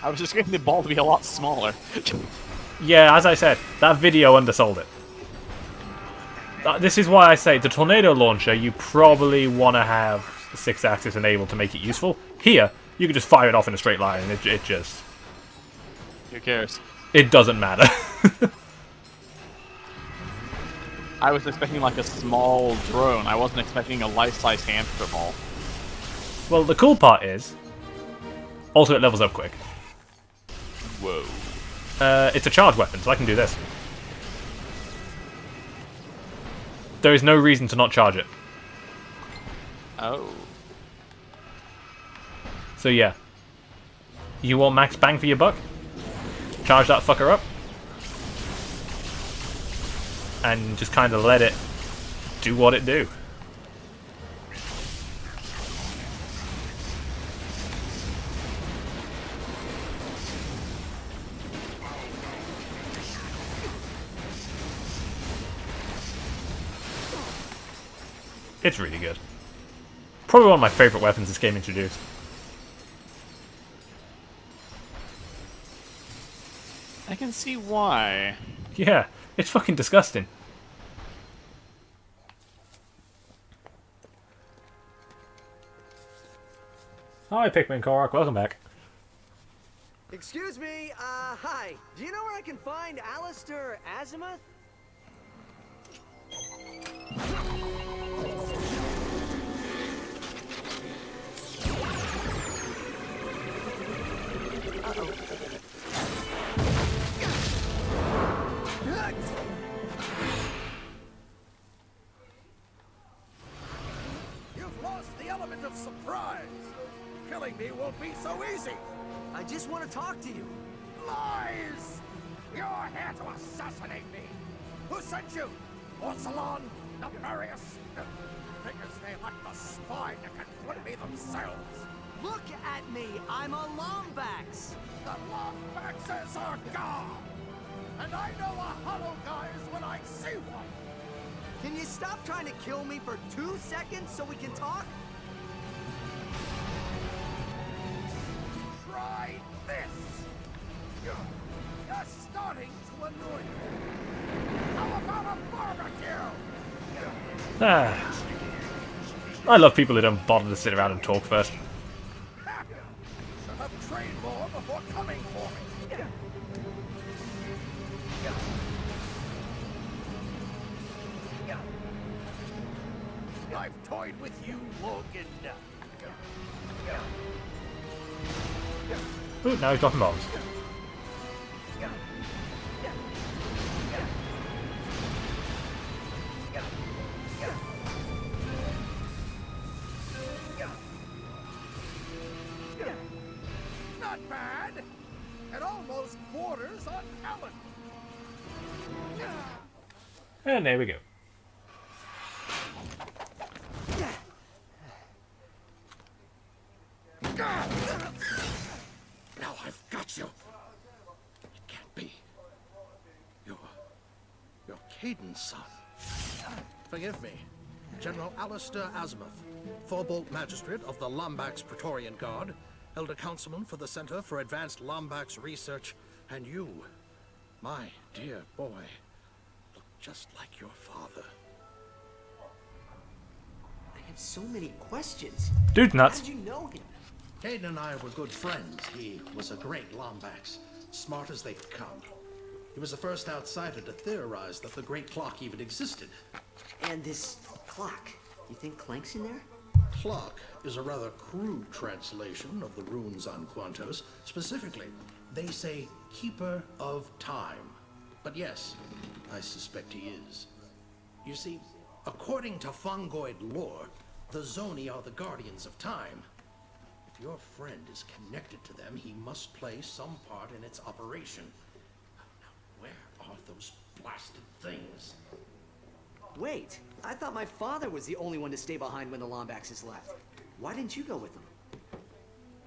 was just getting the ball to be a lot smaller. Yeah, as I said, that video undersold it. This is why I say the tornado launcher, you probably want to have 6-axis enabled to make it useful. Here, you can just fire it off in a straight line, and it just... Who cares? It doesn't matter. I was expecting like a small drone. I wasn't expecting a life-size hamster ball. Well, the cool part is, also it levels up quick. Whoa. It's a charge weapon, so I can do this. There is no reason to not charge it. Oh. So yeah. You want max bang for your buck? charge that fucker up, and just kind of let it do what it do. It's really good. Probably one of my favourite weapons this game introduced. I can see why. Yeah, it's fucking disgusting. Hi, Pikmin Korok, welcome back. Excuse me, hi. Do you know where I can find Alistair Azimuth? You've lost the element of surprise. Killing me won't be so easy. I just want to talk to you. Lies! You're here to assassinate me. Who sent you? Orsalon? Nefarious? Figures they lack the spine that can flip me themselves. Look at me. I'm a Lombax. The Lombaxes are gone. And I know a hollow guy is when I see one. Can you stop trying to kill me for 2 seconds so we can talk? Try this. You're starting to annoy me. How about a barbecue? Ah. I love people who don't bother to sit around and talk first. Should have trained more before coming for me. I've toyed with you long enough. Ooh, now he's dropping bombs. Not bad. It almost borders on talent. And there we go. Now I've got you. It can't be. You're Caden's son. Forgive me. General Alistair Azimuth, Forbolt Magistrate of the Lombax Praetorian Guard, Elder Councilman for the Center for Advanced Lombax Research, and you, my dear boy, look just like your father. I have so many questions. Dude's nuts. How did you know him? Caden and I were good friends. He was a great Lombax, smart as they've come. He was the first outsider to theorize that the Great Clock even existed. And this clock, you think Clank's in there? Clock is a rather crude translation of the runes on Quantos. Specifically, they say Keeper of Time. But yes, I suspect he is. You see, according to Fungoid lore, the Zoni are the guardians of time. If your friend is connected to them, he must play some part in its operation. Now, where are those blasted things? Wait, I thought my father was the only one to stay behind when the Lombaxes left. Why didn't you go with them?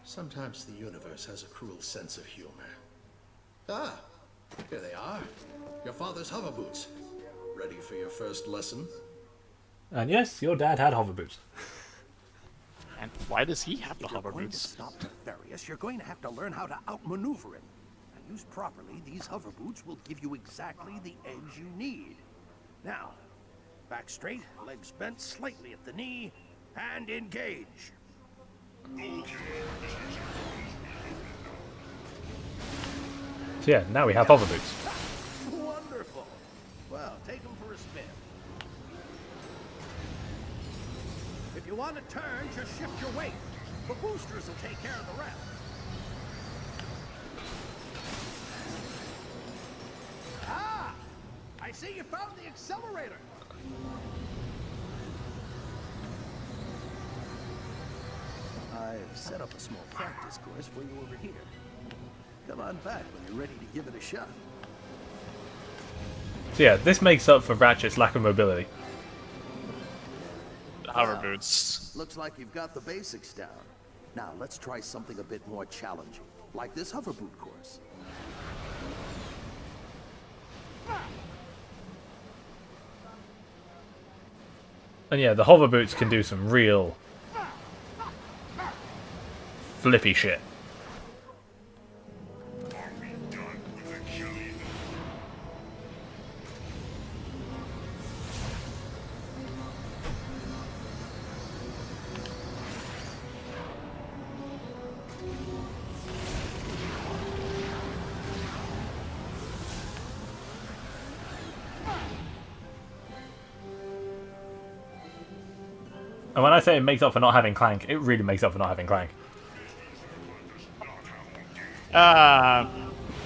Sometimes the universe has a cruel sense of humor. Ah, here they are. Your father's hover boots. Ready for your first lesson? And yes, your dad had hover boots. And why does he have the If you're hover going to boots? stop Nefarious, you're going to have to learn how to outmaneuver him. And used properly, these hover boots will give you exactly the edge you need. Now, back straight, legs bent slightly at the knee, and engage. So yeah, now we have hover boots. Wonderful. Well, take him for a spin. If you want to turn, just shift your weight. The boosters will take care of the rest. Ah! I see you found the accelerator. I've set up a small practice course for you over here. Come on back when you're ready to give it a shot. So yeah, this makes up for Ratchet's lack of mobility. Hover boots. Looks like you've got the basics down. Now let's try something a bit more challenging, like this hover boot course. And yeah, the hover boots can do some real flippy shit. And when I say it makes up for not having Clank, it really makes up for not having Clank.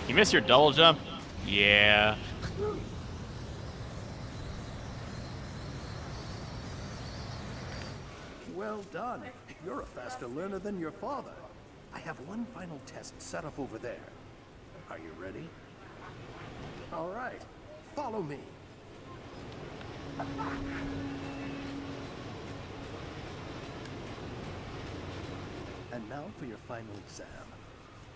You miss your double jump? Yeah. Well done. You're a faster learner than your father. I have one final test set up over there. Are you ready? All right. Follow me. And now for your final exam.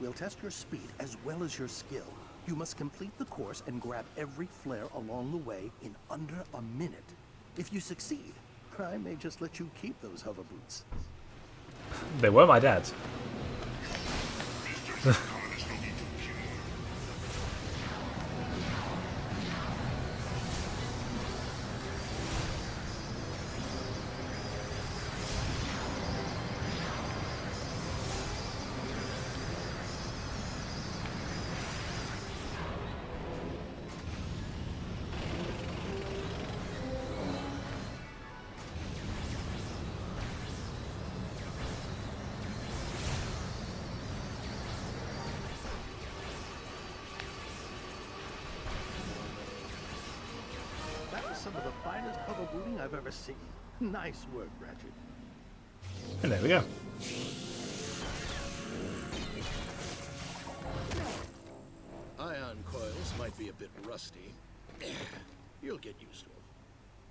We'll test your speed as well as your skill. You must complete the course and grab every flare along the way in under a minute. If you succeed, I may just let you keep those hover boots. They were my dad's. That was some of the finest hover booting I've ever seen. Nice work, Ratchet. And there we go. Ion coils might be a bit rusty. You'll get used to them.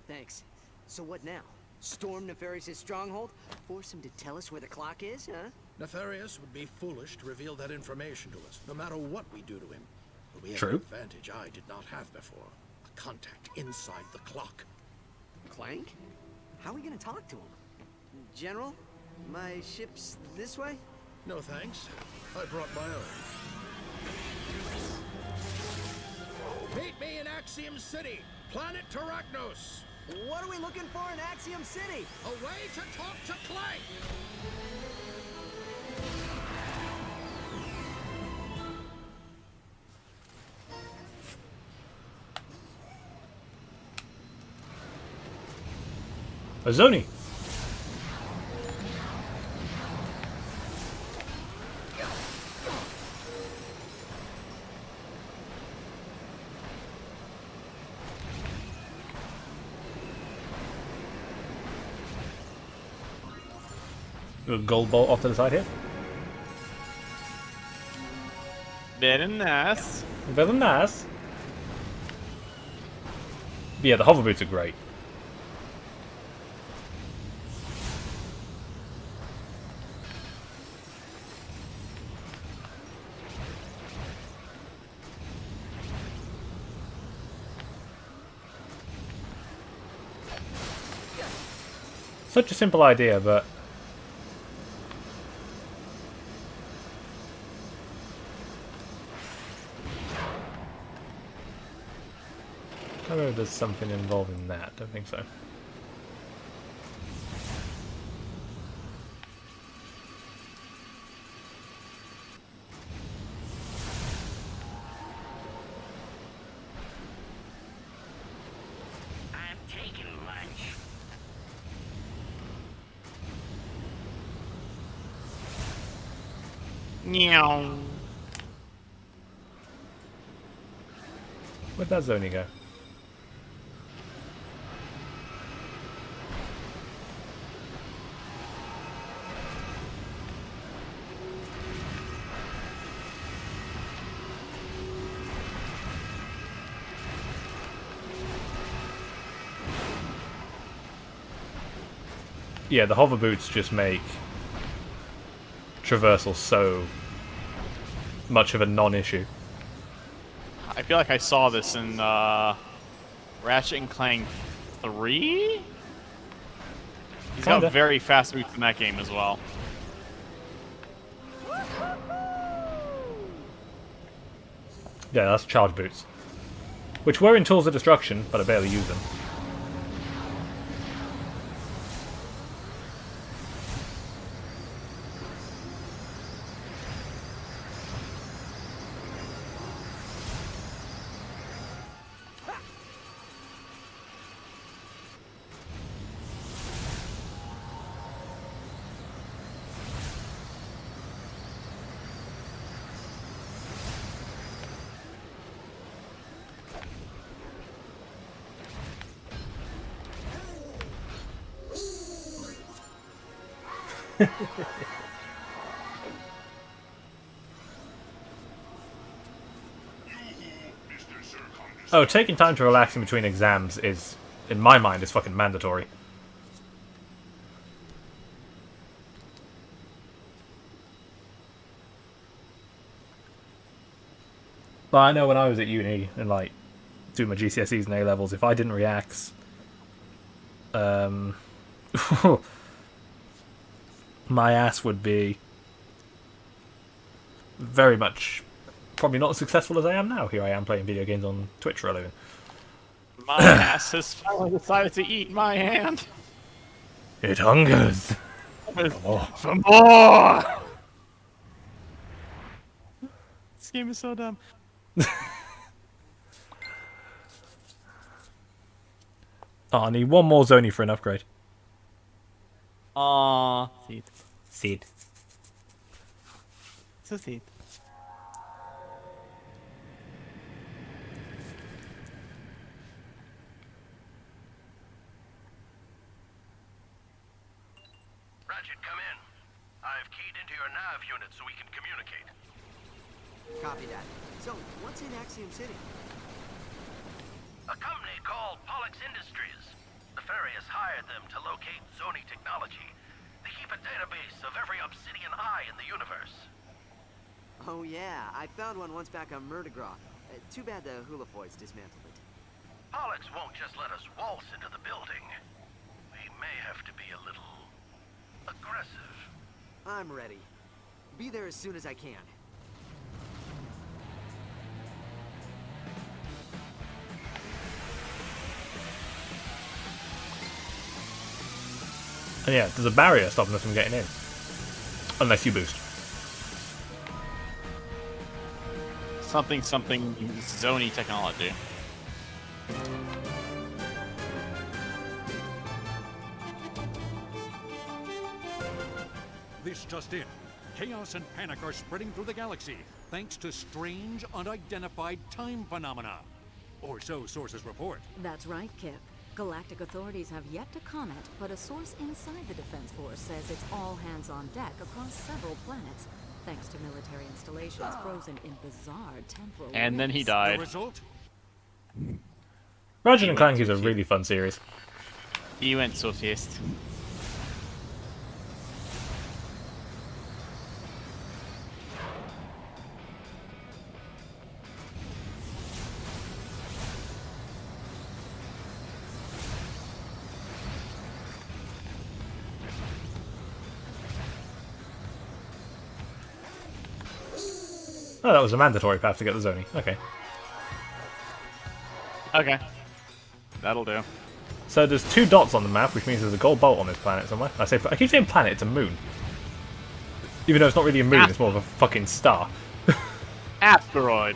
Thanks. So what now? Storm Nefarious' stronghold? Force him to tell us where the clock is, huh? Nefarious would be foolish to reveal that information to us, no matter what we do to him. But we have True. an advantage I did not have before. A contact inside the clock. Clank? How are we gonna talk to him? General, my ship's this way? No thanks. I brought my own. Meet me in Axiom City, planet Terragnos. What are we looking for in Axiom City? A way to talk to Clank. A Zoni. A gold bolt off to the side here. Very nice. Very nice. But yeah, the hover boots are great. Such a simple idea, but I don't know if there's something involved in that. Don't think so. I'm taking lunch. Meow. Where'd that Zoni go? yeah, the hover boots just make traversal so much of a non-issue. I feel like I saw this in Ratchet and Clank 3? He's got Kinda. very fast boots in that game as well. Yeah, that's charge boots. Which were in Tools of Destruction, but I barely use them. Oh, taking time to relax in between exams is, in my mind, is fucking mandatory. But I know when I was at uni and like doing my GCSEs and A levels, if I didn't react, my ass would be very much probably not as successful as I am now. Here I am playing video games on Twitch for a living. My ass has finally decided to eat my hand. It hungers. For more! This game is so dumb. Oh, I need one more Zoni for an upgrade. Aww. Seed. Seed. So seed. Ratchet, come in. I've keyed into your nav unit so we can communicate. Copy that. So, what's in Axiom City? A company called Pollux Industries. Nefarious hired them to locate Zoni technology. They keep a database of every obsidian eye in the universe. Oh yeah, I found one once back on Murdergraw. Too bad the Hulafoids dismantled it. Pollux won't just let us waltz into the building. We may have to be a little aggressive. I'm ready. Be there as soon as I can. And yeah, there's a barrier stopping us from getting in. Unless you boost. Something Zoni technology. This just in. Chaos and panic are spreading through the galaxy, thanks to strange, unidentified time phenomena. Or so sources report. That's right, Kip. Galactic authorities have yet to comment, but a source inside the Defense Force says it's all hands on deck across several planets, thanks to military installations frozen in bizarre temporal And then he rifts. died. The result? Ratchet and Clank is a really fun series. He went so fast. Oh, that was a mandatory path to get the Zoni. Okay. Okay. That'll do. So there's 2 dots on the map, which means there's a gold bolt on this planet somewhere. I keep saying planet, it's a moon. Even though it's not really a moon, it's more of a fucking star. Asteroid.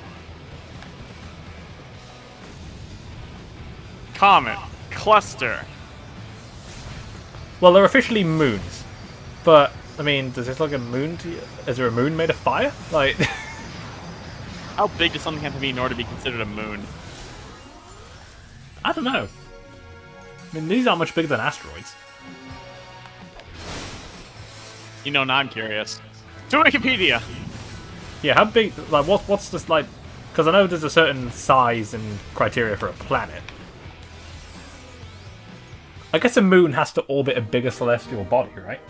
Comet. Cluster. Well, they're officially moons. But, I mean, does this look a moon to you? Is there a moon made of fire? Like... How big does something have to be in order to be considered a moon? I don't know. I mean, these aren't much bigger than asteroids. You know, now I'm curious. To Wikipedia! Yeah, how big... Like, what's this, like... Because I know there's a certain size and criteria for a planet. I guess a moon has to orbit a bigger celestial body, right?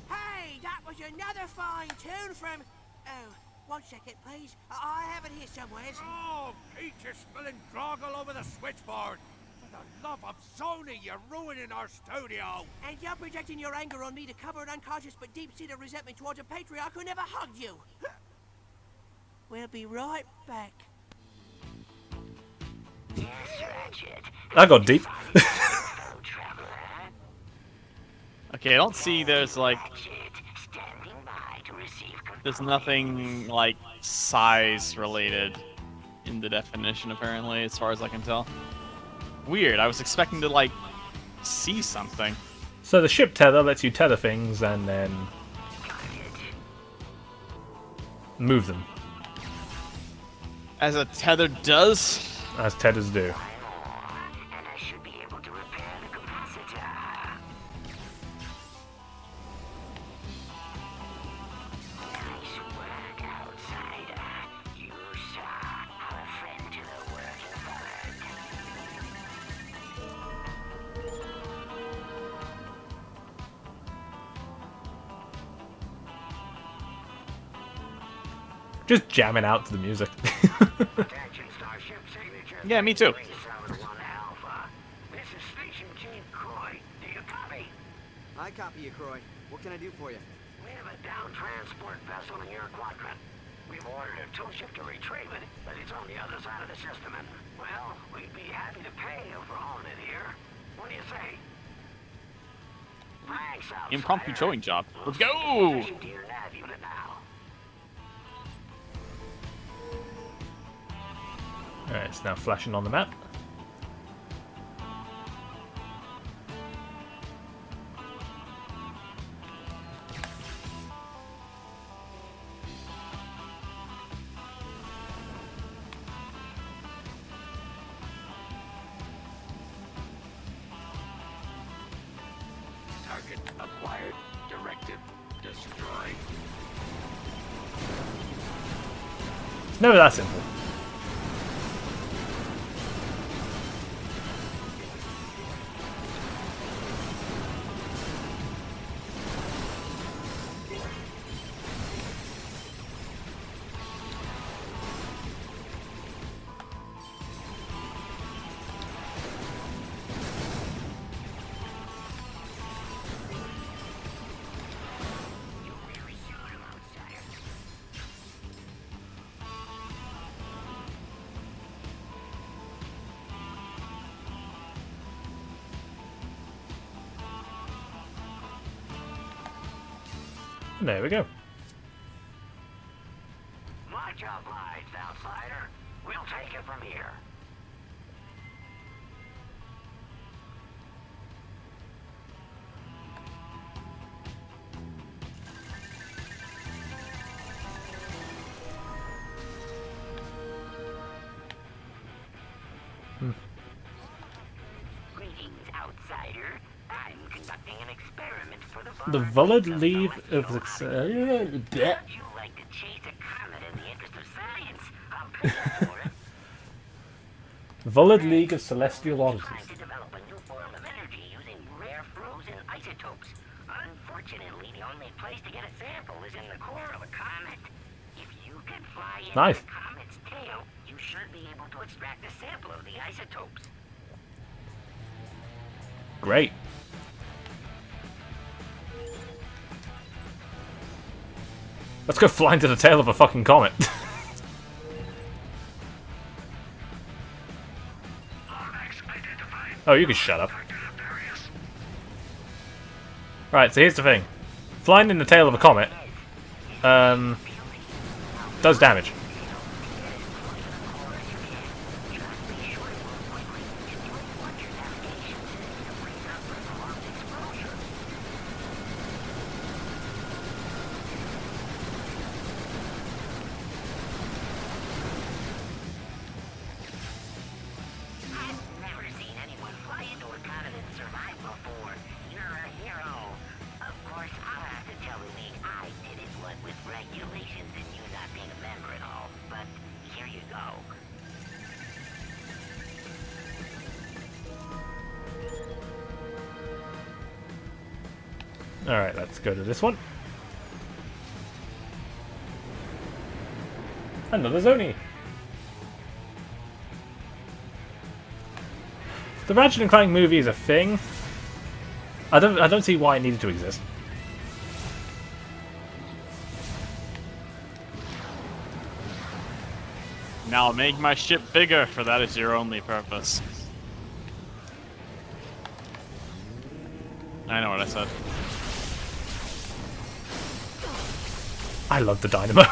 Hey, that was another fine tune from... Oh, 1 second, please. I have it here somewhere. Oh, Peach is spilling grog all over the switchboard. For the love of Sony, you're ruining our studio. And you're projecting your anger on me to cover an unconscious but deep-seated resentment towards a patriarch who never hugged you. We'll be right back. Yes, Ratchet. I got deep. Okay, I don't see there's like... There's nothing like size related in the definition apparently, as far as I can tell. Weird, I was expecting to like see something. So the ship tether lets you tether things and then move them. As a tether does? As tethers do. Just jamming out to the music. Yeah, me too. This is Station Chief Croy. Do you copy? I copy you, Croy. What can I do for you? We have a down transport vessel in your quadrant. We've ordered a tow ship to retrieve it, but it's on the other side of the system, and, well, we'd be happy to pay you for hauling it here. What do you say? Thanks, outsider. Impromptu towing job. Let's go! To your nav unit now. Alright, it's now flashing on the map. Target acquired. Directive destroyed. It's never that simple. And there we go. Much obliged, outsider. We'll take it from here. Greetings, outsider. I'm conducting an experiment for the The valid leave of the... Would you like to chase a comet in the interest of science? I'll pay you for it. Valid League of Celestial Oddities. Trying to develop a new form of energy using rare frozen isotopes. Unfortunately, the only place to get a sample is in the core of a comet. If you can fly into Nice. the comet's tail, you should be able to extract a sample of the isotopes. Great. Let's go fly into the tail of a fucking comet. Oh, you can shut up. Right, so here's the thing. Flying in the tail of a comet does damage. Regulations and you not being a member and all. Alright, let's go to this one. Another Zoni. The Ratchet and Clank movie is a thing. I don't see why it needed to exist. Now make my ship bigger, for that is your only purpose. I know what I said. I love the dynamo.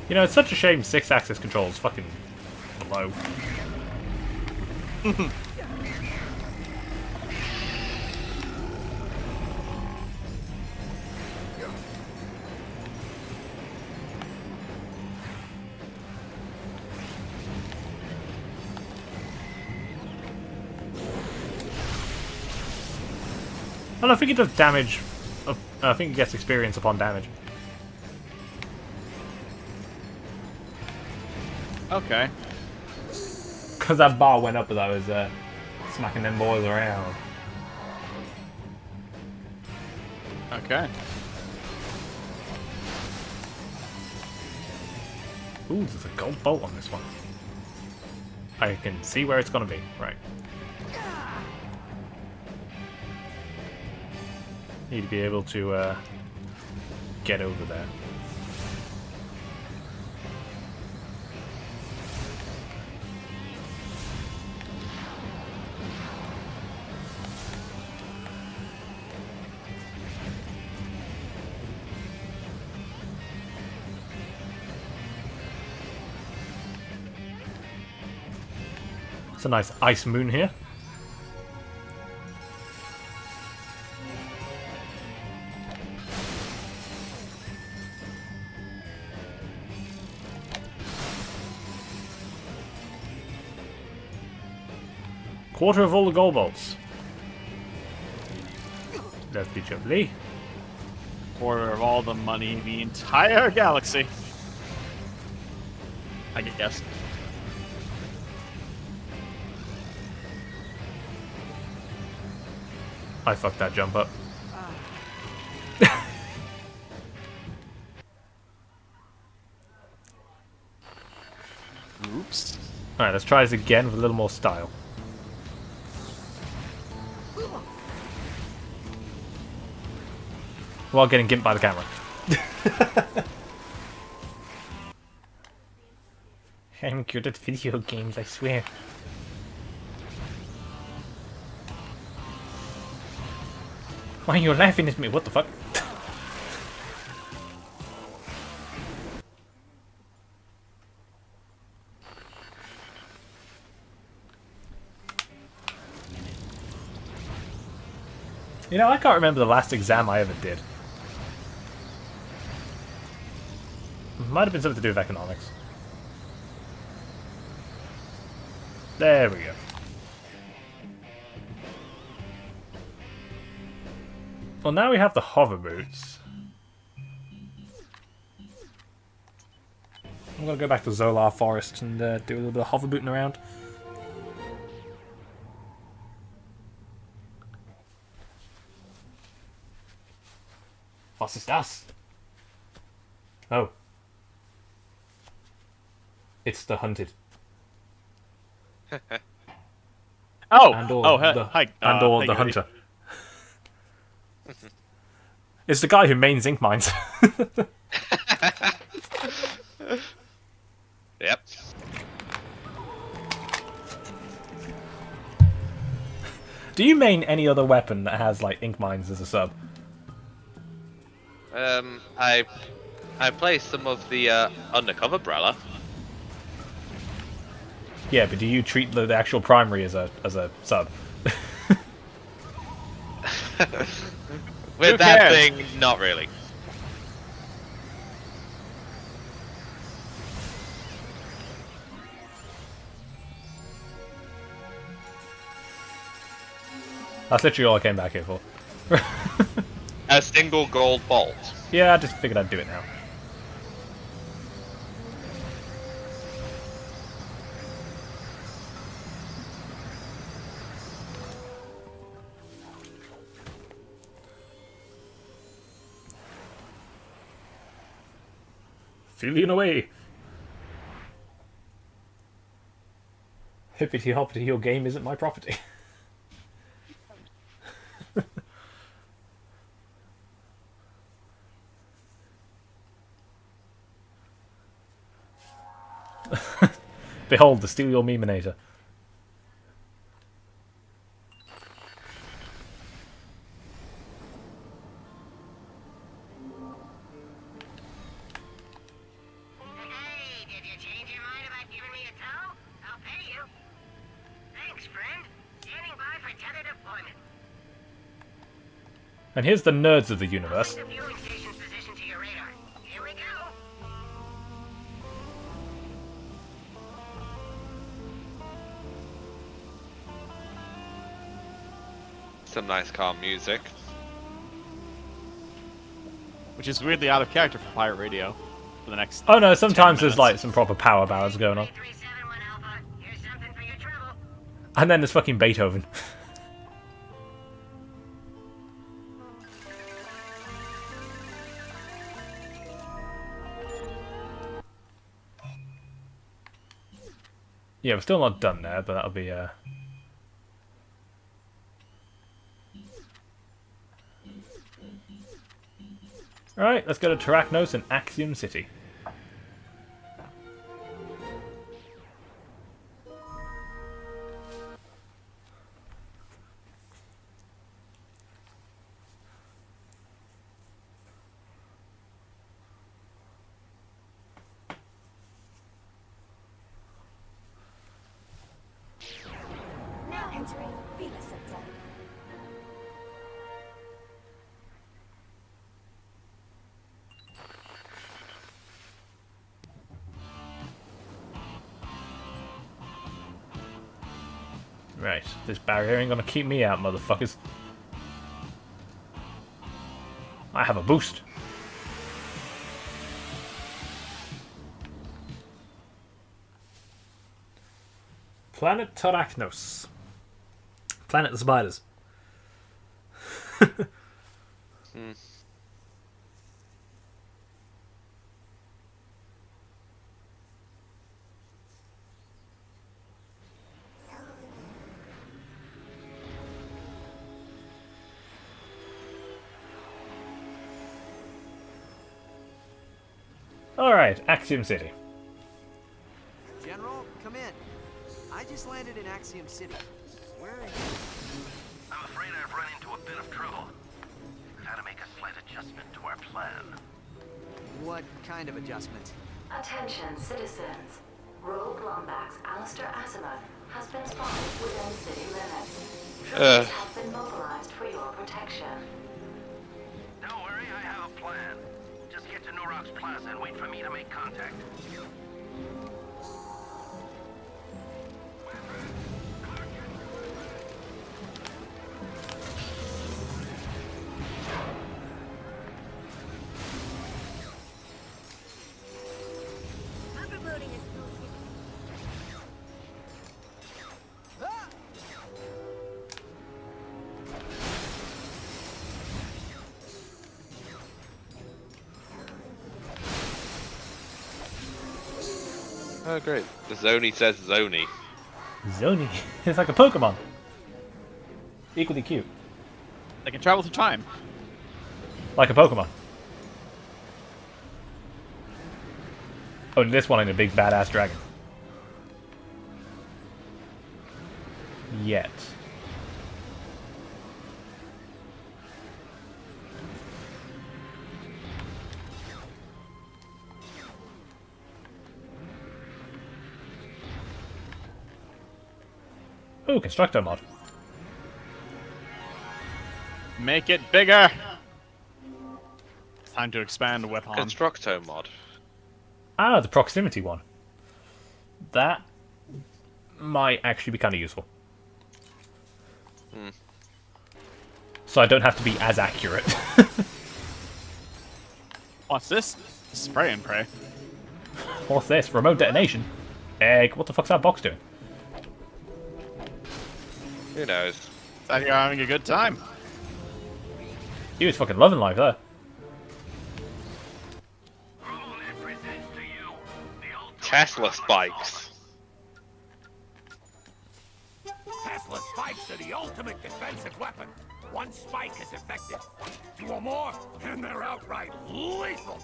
You know, it's such a shame 6-axis controls fucking blow. I think it does damage. I think it gets experience upon damage. Okay. Because that bar went up as I was smacking them boys around. Okay. Ooh, there's a gold bolt on this one. I can see where it's gonna be. Right. Need to be able to get over there. It's a nice ice moon here. Quarter of all the gold bolts. Lovely jubbly. Quarter of all the money in the entire galaxy. I guess. I fucked that jump up. Oops. Alright, let's try this again with a little more style. While getting gimped by the camera. I'm good at video games, I swear. Why are you laughing at me? What the fuck? You know, I can't remember the last exam I ever did. Might have been something to do with economics. There we go. Well, now we have the hover boots. I'm gonna go back to Zolar Forest and do a little bit of hover booting around. Was ist das? Oh. It's the hunted. Oh! The hunter. Yep. It's the guy who mains ink mines. Do you main any other weapon that has like ink mines as a sub? I play some of the undercover Brella. Yeah, but do you treat the actual primary as a sub? With that thing, not really. That's literally all I came back here for. A single gold bolt. Yeah, I just figured I'd do it now. Feeling away. Hippity hoppity, your game isn't my property. Behold, the steal your meminator. Hey, did you change your mind about giving me a tow? I'll pay you. Thanks, friend. Standing by for tether deployment. And here's the nerds of the universe. The viewing station's position to your radar. Here we go. Some nice calm music. Which is weirdly out of character for pirate radio for the next. Oh no, sometimes there's like some proper power ballads going on. And then there's fucking Beethoven. Yeah, we're still not done there, but that'll be Alright, let's go to Terracnos and Axiom City. Now entering Villa Sector. Right, this barrier ain't gonna keep me out, motherfuckers. I have a boost. Planet Terracnos. Planet the spiders. Alright, Axiom City. General, come in. I just landed in Axiom City. Where are you? I'm afraid I've run into a bit of trouble. We've had to make a slight adjustment to our plan. What kind of adjustment? Attention, citizens. Rogue Lombax Alistair Azimuth has been spotted within city limits. Troops have been mobilized for your protection. Don't worry, I have a plan. Just get to Norox Plaza and wait for me to make contact. Oh great, the Zoni says Zoni. Zoni. It's like a Pokemon. Equally cute. They can travel through time. Like a Pokemon. Oh, this one ain't a big badass dragon. Yet. Ooh, Constructor mod. Make it bigger. It's time to expand weapon. Constructo mod. Ah, the proximity one. That might actually be kind of useful. So I don't have to be as accurate. What's this? Spray and pray. What's this? Remote detonation? Egg. What the fuck's that box doing? Who knows? It's out here having a good time. He was fucking loving life there. Tesla spikes. Tesla spikes are the ultimate defensive weapon. One spike is effective. 2 or more, and they're outright lethal.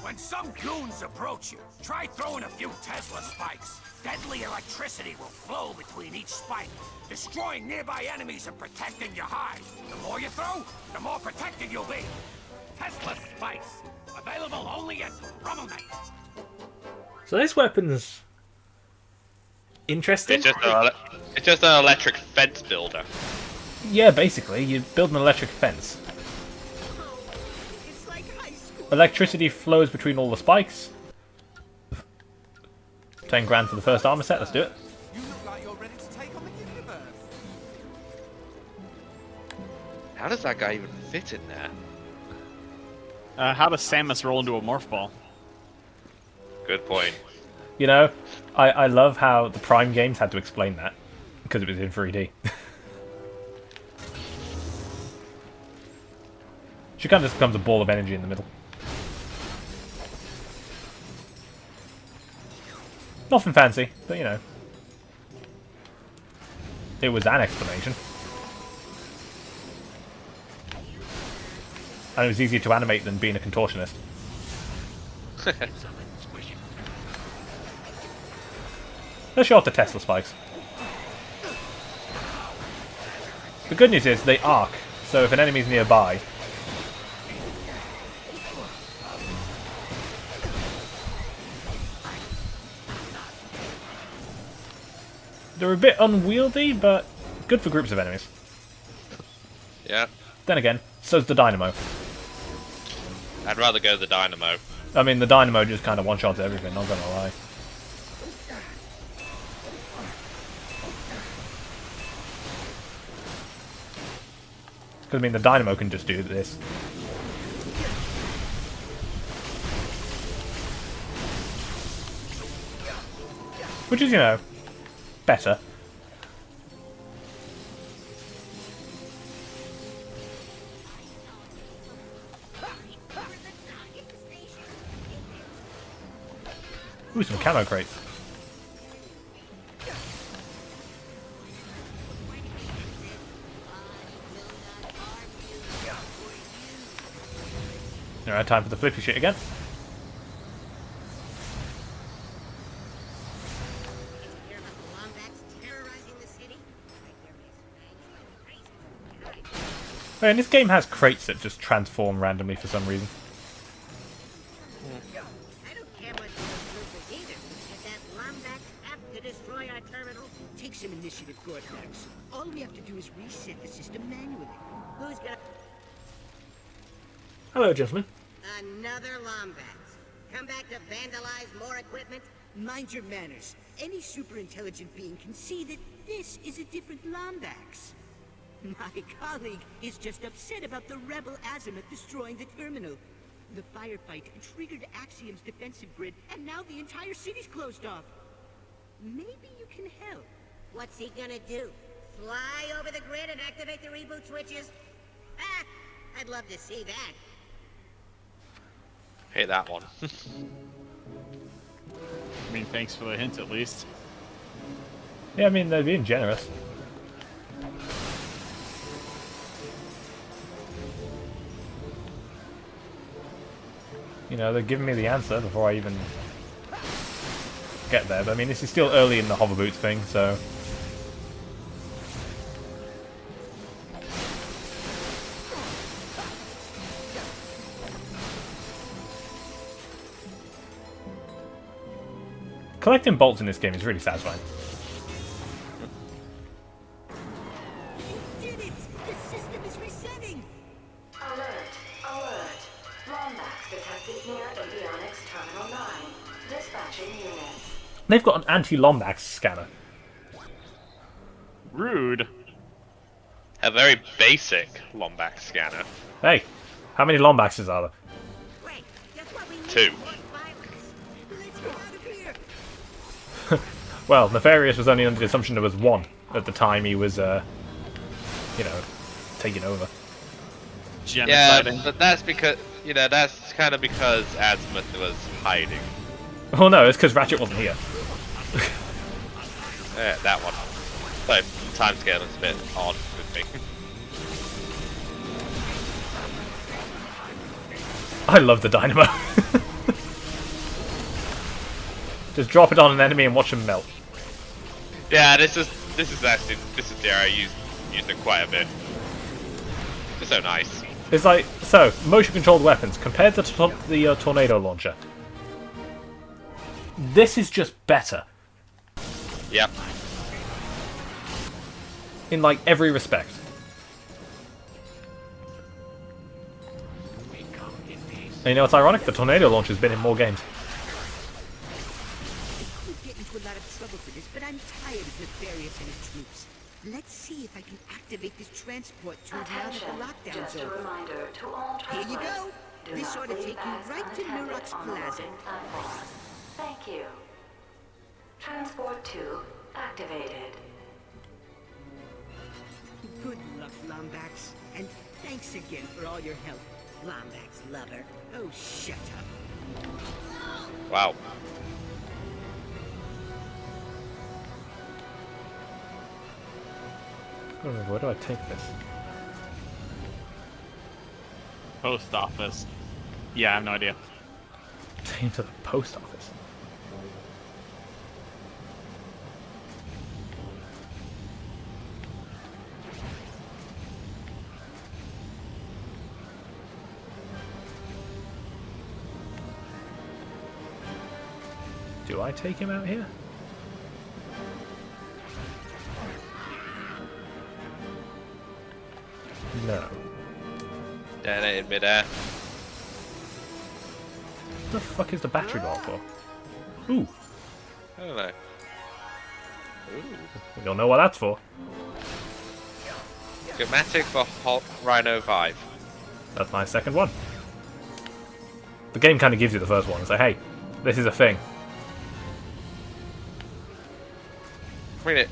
When some goons approach you, try throwing a few Tesla spikes. Deadly electricity will flow between each spike, destroying nearby enemies and protecting your hide. The more you throw, the more protected you'll be. Tesla spikes, available only at Rummelneck. So this weapon's interesting. It's just an electric fence builder. Yeah, basically, you build an electric fence. It's like high school. Electricity flows between all the spikes. 10 grand for the first armor set, let's do it. You look like you're ready to take on the universe. How does that guy even fit in there? How does Samus roll into a morph ball? Good point. You know, I love how the Prime games had to explain that, because it was in 3D. She kind of just becomes a ball of energy in the middle. Nothing fancy, but you know. It was an explanation. And it was easier to animate than being a contortionist. Let's show off the Tesla spikes. The good news is they arc, so if an enemy's nearby, they're a bit unwieldy, but good for groups of enemies. Yeah. Then again, so's the dynamo. I'd rather go the dynamo. I mean, the dynamo just kind of one-shots everything, not gonna lie. Because, I mean, the dynamo can just do this. Which is, you know, better. Ooh, some camo crates. Alright, time for the flippy shit again. Oh, and this game has crates that just transform randomly for some reason. I don't care much for those troopers either. If that Lombax have to destroy our terminal, take some initiative, Cortex. All we have to do is reset the system manually. Who's gonna... Hello, gentlemen. Another Lombax. Come back to vandalize more equipment? Mind your manners. Any super intelligent being can see that this is a different Lombax. My colleague is just upset about the rebel Azimuth destroying the terminal. The firefight triggered Axiom's defensive grid, and now the entire city's closed off. Maybe you can help. What's he gonna do? Fly over the grid and activate the reboot switches? Ah, I'd love to see that. Hit that one. I mean, thanks for the hint at least. Yeah, I mean, they're being generous. You know, they're giving me the answer before I even get there. But I mean, this is still early in the hover boots thing, so... Collecting bolts in this game is really satisfying. Did it! The system is resetting! Alert! Alert! Lombax detected near Avionics Terminal 9. Dispatching units. They've got an anti-Lombax scanner. Rude. A very basic Lombax scanner. Hey, how many Lombaxes are there? Wait, 2. Well, Nefarious was only under the assumption there was 1 at the time he was, taking over. Yeah, but that's because, that's kind of because Azimuth was hiding. Oh no, it's because Ratchet wasn't here. Yeah, that one. So, timescale is a bit odd with me. I love the dynamo. Just drop it on an enemy and watch them melt. Yeah, this is the area I used it quite a bit. It's so nice. It's like, so, motion-controlled weapons, compared to the tornado launcher. This is just better. Yep. In, like, every respect. And you know what's ironic? The tornado launcher's been in more games. We get into a lot of trouble for this, but I'm tired of Nefarious and his troops. Let's see if I can activate this transport tube now that the lockdown's Just a over. reminder to all Here you travelers. go. Do This not ought to leave take you bags right to unattended Murox on the Plaza. loading platform. Thank you. Transport tube activated. Good luck, Lombax. And thanks again for all your help, Lombax lover. Oh, shut up. Wow. Oh, where do I take this? Post office. Yeah, I have no idea. Take to the post office. Do I take him out here? No. Detonated midair. What the fuck is the battery bar for? Ooh. I don't know. We don't know what that's for. Schematic for Rhino 5. That's my second one. The game kind of gives you the first one and say, hey, this is a thing. I mean,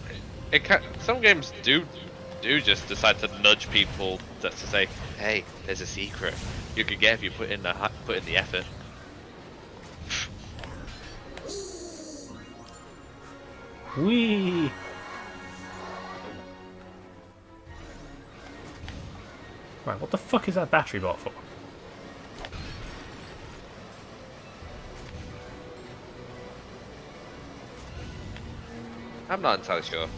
some games do just decide to nudge people to say, hey, there's a secret you could get if you put in the effort. Whee! Right, what the fuck is that battery bot for? I'm not entirely sure.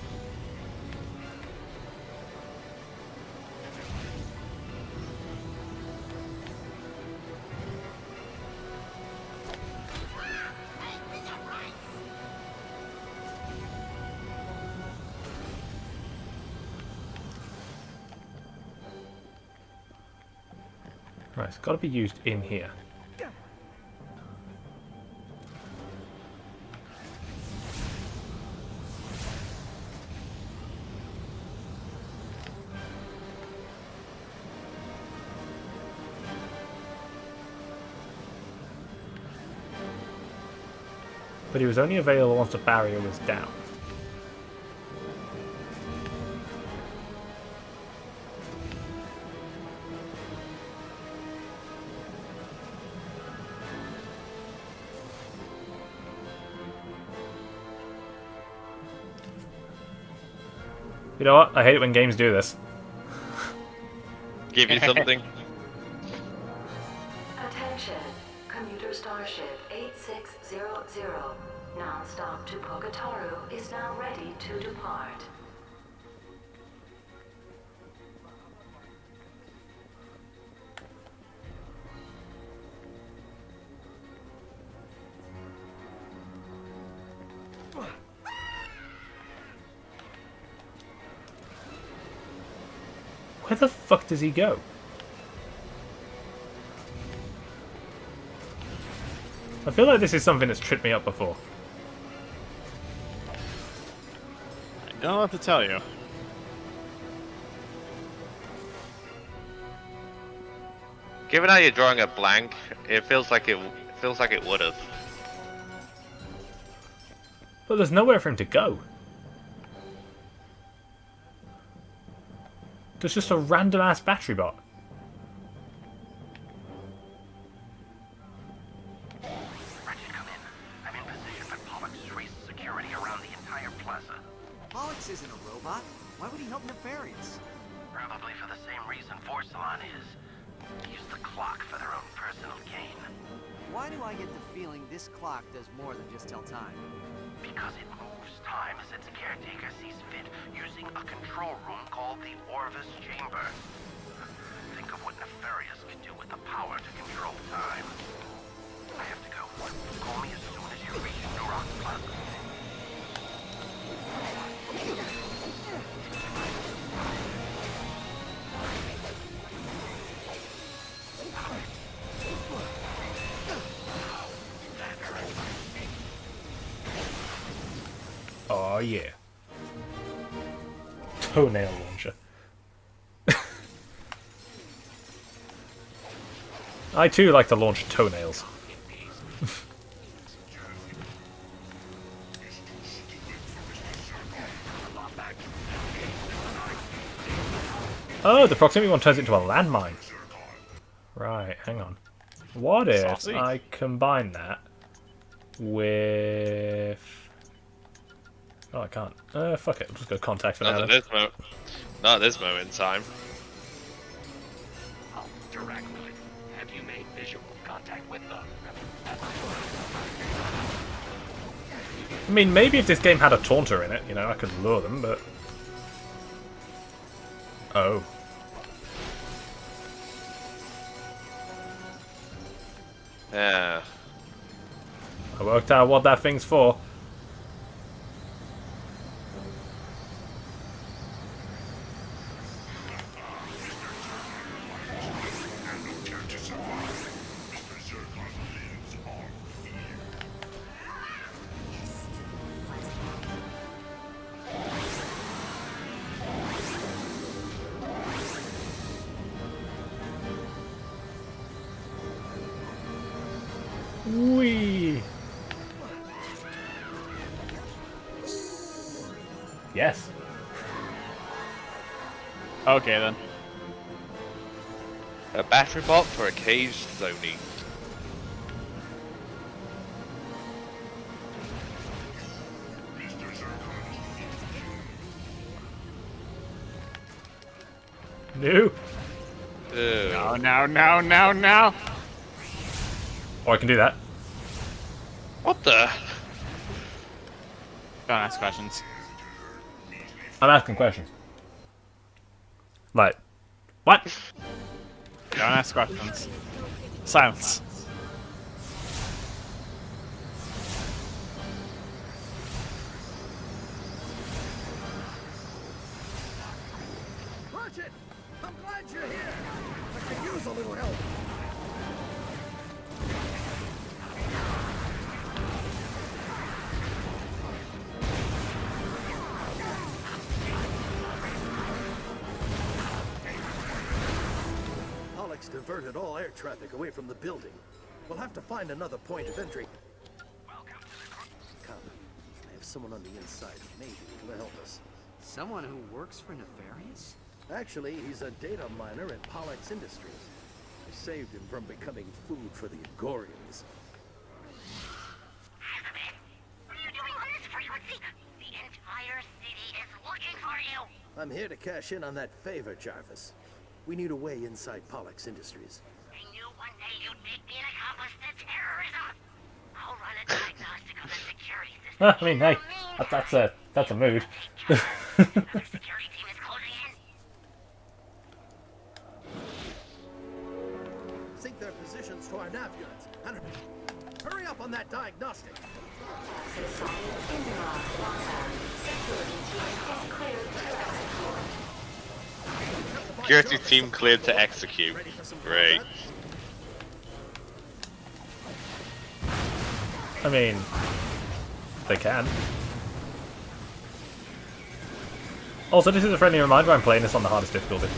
Right, it's got to be used in here. But he was only available once the barrier was down. You know what? I hate it when games do this. Give you something. Attention, commuter starship 8600, non-stop to Poketaru is now ready to depart. Where the fuck does he go? I feel like this is something that's tripped me up before. I don't know what to tell you. Given how you're drawing a blank, it feels like feels like it would have. But there's nowhere for him to go. There's just a random ass battery bot. Ratchet, come in. I'm in position for Pollux to raise security around the entire plaza. Pollux isn't a robot. Why would he help Nefarious? Probably for the same reason Forsalon is. To use the clock for their own personal gain. Why do I get the feeling this clock does more than just tell time? Because it moves time as its caretaker sees fit, using a control room called the Orvis Chamber. Think of what Nefarious can do with the power to control time. I have to go. Call me as soon as you reach Neuron Plaza. Oh yeah. Toenail launcher. I too like to launch toenails. Oh, the proximity one turns it into a landmine. Right, hang on. What if Saucy. I combine that with... Oh, I can't. Fuck it. I'll just go contact for now. Not at this moment in time. Directly. Have you made visual contact with them? I mean, maybe if this game had a taunter in it, you know, I could lure them, but... Oh. Yeah. I worked out what that thing's for. Whee! Yes. Okay then. A battery bot for a caged zonie. No. No. Oh, I can do that. What the? Don't ask questions. I'm asking questions. Like, what? Don't ask questions. Silence. Ratchet! I'm glad you're here! I could use a little help. Pollux diverted all air traffic away from the building. We'll have to find another point of entry. Come. I have someone on the inside who may be able to help us. Someone who works for Nefarious? Actually, he's a data miner at Pollux Industries. I saved him from becoming food for the Agorians. What are you doing on this frequency? The entire city is looking for you. I'm here to cash in on that favor, Jarvis. We need a way inside Pollux Industries. I knew one day you'd make me an accomplice to terrorism. I'll run a diagnostic of the security system. I mean, hey, that's a mood. Another security team is closing in. Sync their positions to our nav units. And hurry up on that diagnostic. Security team cleared to execute. Great. I mean, they can. Also, this is a friendly reminder I'm playing this on the hardest difficulty.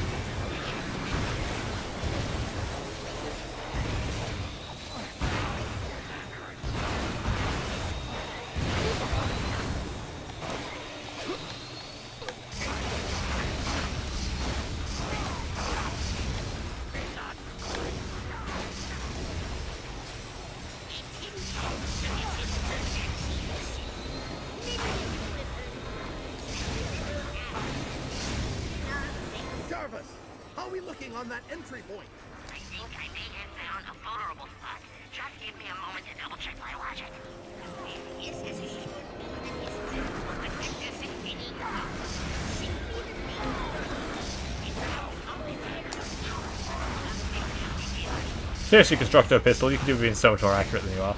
working on that entry point. I think I may have found a vulnerable spot. Just give me a moment to double check my logic. Seriously, Constructor Pistol, you can do being so much more accurate than you are.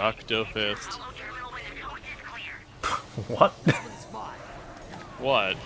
Constructo Fist. What? What?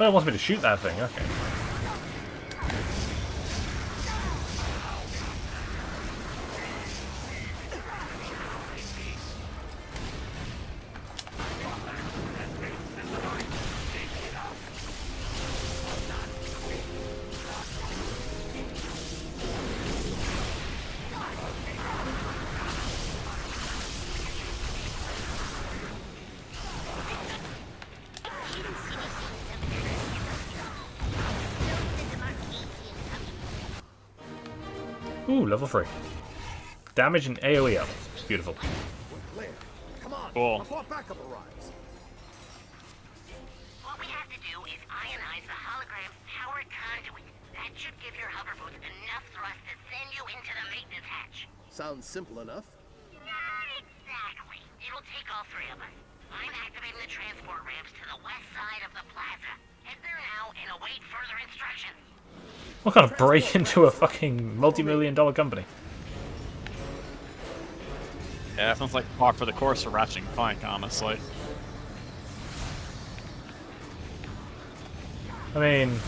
Oh, it wants me to shoot that thing, okay. Ooh, level 3. Damage and AoE up. Beautiful. Come on, cool. before backup arrives. What we have to do is ionize the hologram's powered conduit. That should give your hover boots enough thrust to send you into the maintenance hatch. Sounds simple enough. Not exactly. It'll take all three of us. I'm activating the transport ramps to the west side of the plaza. Head there now and await further instructions. What kind of break into a fucking multi-million-dollar company? Yeah, sounds like par for the course for Ratchet and Clank, honestly. I mean...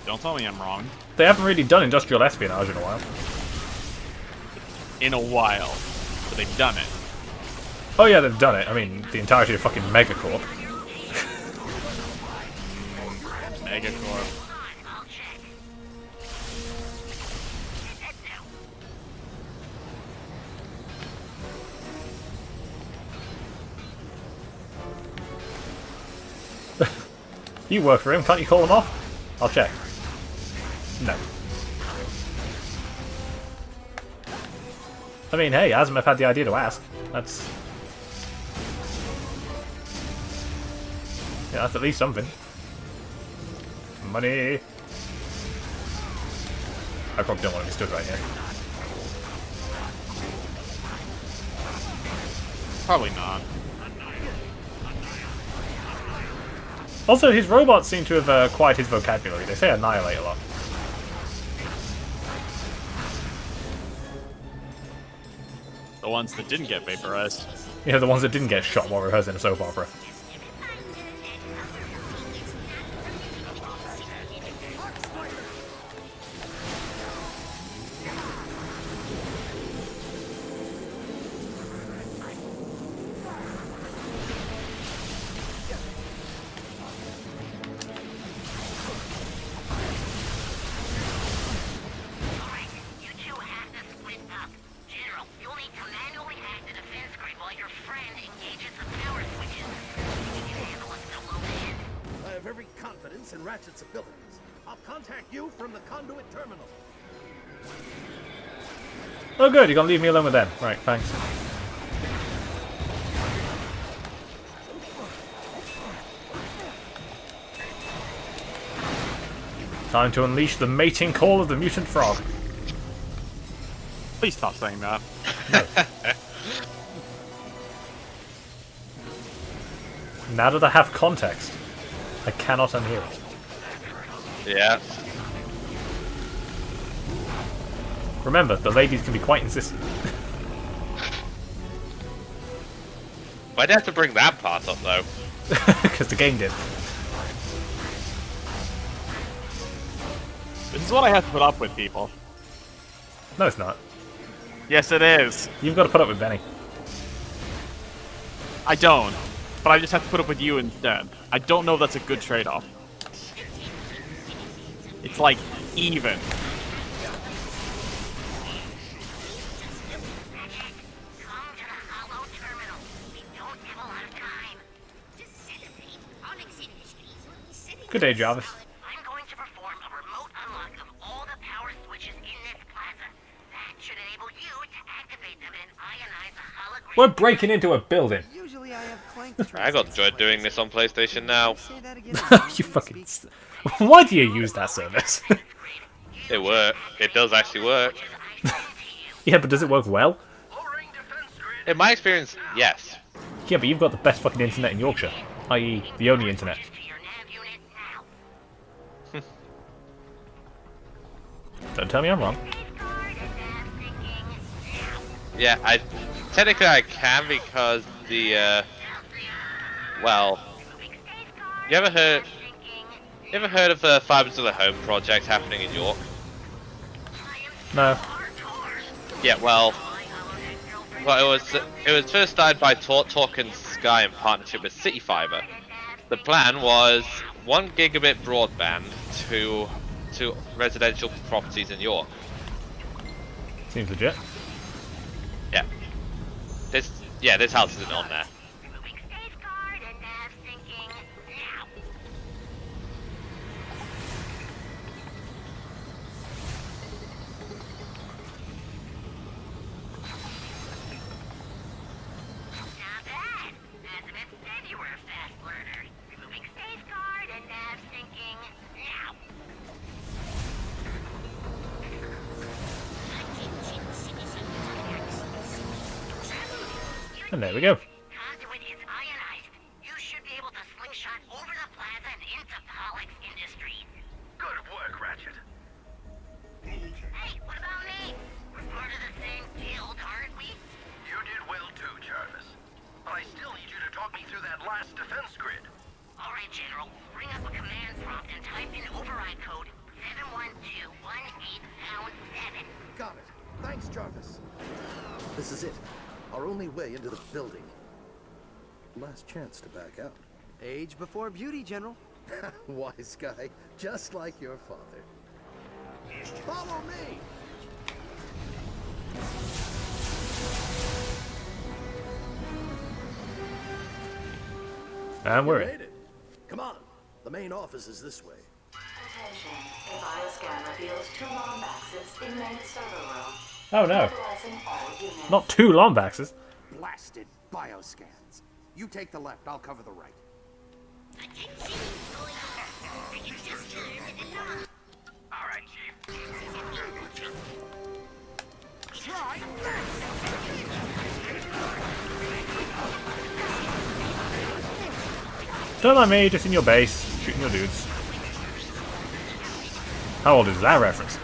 Don't tell me I'm wrong. They haven't really done industrial espionage in a while. In a while. But they've done it. Oh yeah, they've done it. I mean, the entirety of fucking Megacorp. Megacorp. You work for him, can't you call him off? I'll check. No. I mean, hey, Asimov had the idea to ask. That's... yeah, that's at least something. Money! I probably don't want to be stood right here. Probably not. Also, his robots seem to have acquired his vocabulary. They say annihilate a lot. The ones that didn't get vaporized. Yeah, the ones that didn't get shot while rehearsing a soap opera. in Ratchet's abilities. I'll contact you from the conduit terminal. Oh good, you're gonna leave me alone with them. Right, thanks. Time to unleash the mating call of the mutant frog. Please stop saying that. No. Now that I have context, I cannot unhear it. Yeah. Remember, the ladies can be quite insistent. Why'd you have to bring that part up, though? Because the game did. This is what I have to put up with, people. No, it's not. Yes, it is. You've got to put up with Benny. I don't. But I just have to put up with you instead. I don't know if that's a good trade-off. It's like, even. Good day, Jarvis. I'm going to perform a remote unlock of all the power switches in this plaza. That should enable you to activate them and ionize the hologram. We're breaking into a building. Usually I have Clank. I got enjoyed doing this on PlayStation Now. You fucking... Why do you use that service? It works. It does actually work. Yeah, but does it work well? In my experience, yes. Yeah, but you've got the best fucking internet in Yorkshire. I.e., the only internet. Don't tell me I'm wrong. Yeah, technically I can because the well, you ever heard of the Fibre to the Home project happening in York? No. Yeah, well, it was first started by Talk and Sky in partnership with City Fibre. The plan was 1 gigabit broadband to residential properties in York. Seems legit. Yeah. This house isn't on there. And there we go. Conduit is ionized. You should be able to slingshot over the plaza and into Pollock's Industries. Good work, Ratchet. Hey, what about me? We're part of the same guild, aren't we? You did well too, Jarvis. But I still need you to talk me through that last defense grid. All right, General. Bring up a command prompt and type in override code 71218#7. Got it. Thanks, Jarvis. This is it. Our only way into the building. Last chance to back out. Age before beauty, General. Wise guy, just like your father. Follow me! And we're You in. made it. Come on. The main office is this way. Attention. A bioscan reveals 2 Lombaxes in main server room. Oh no. Mobilizing all units. Not 2 Lombaxes. Blasted bioscans. You take the left, I'll cover the right. All right, Chief. Try Don't mind me, just in your base, shooting your dudes. How old is that reference?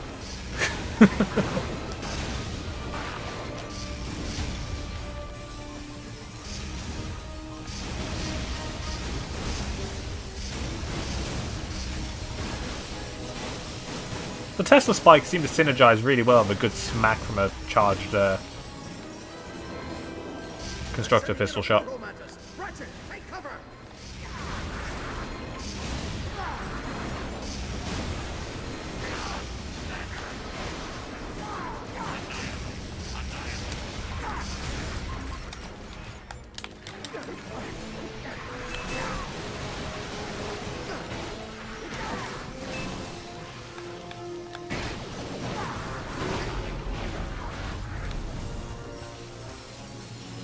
The Tesla spikes seem to synergize really well with a good smack from a charged constructor pistol shot. Ratchet, take cover!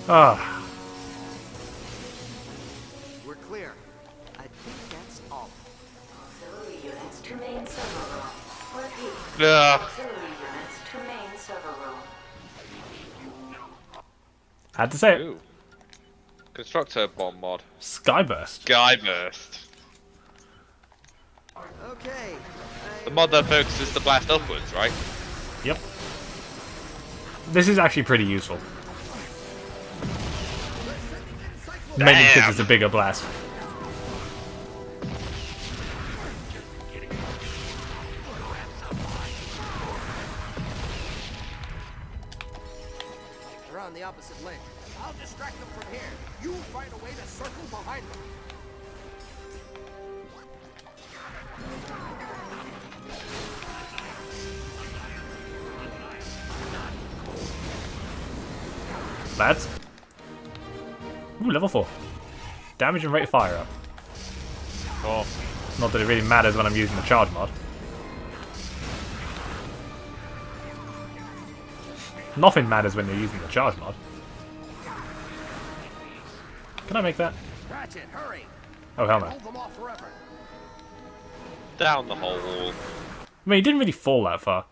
Ah. We're clear. I think that's all. Auxiliary units to main server room. Repeat. Yeah. Auxiliary units to main server room. Had to say it. Ooh. Constructor bomb mod. Skyburst. Skyburst. Okay. The mod that focuses the blast upwards, right? Yep. This is actually pretty useful. Mainly because it's a bigger blast. They're on the opposite lane. I'll distract them from here. You find a way to circle behind them. Lads. Ooh, level 4. Damage and rate of fire up. Cool. Not that it really matters when I'm using the charge mod. Nothing matters when you're using the charge mod. Can I make that? Ratchet, hurry. Oh, hell no. Hold them off forever. Down the hole. I mean, he didn't really fall that far.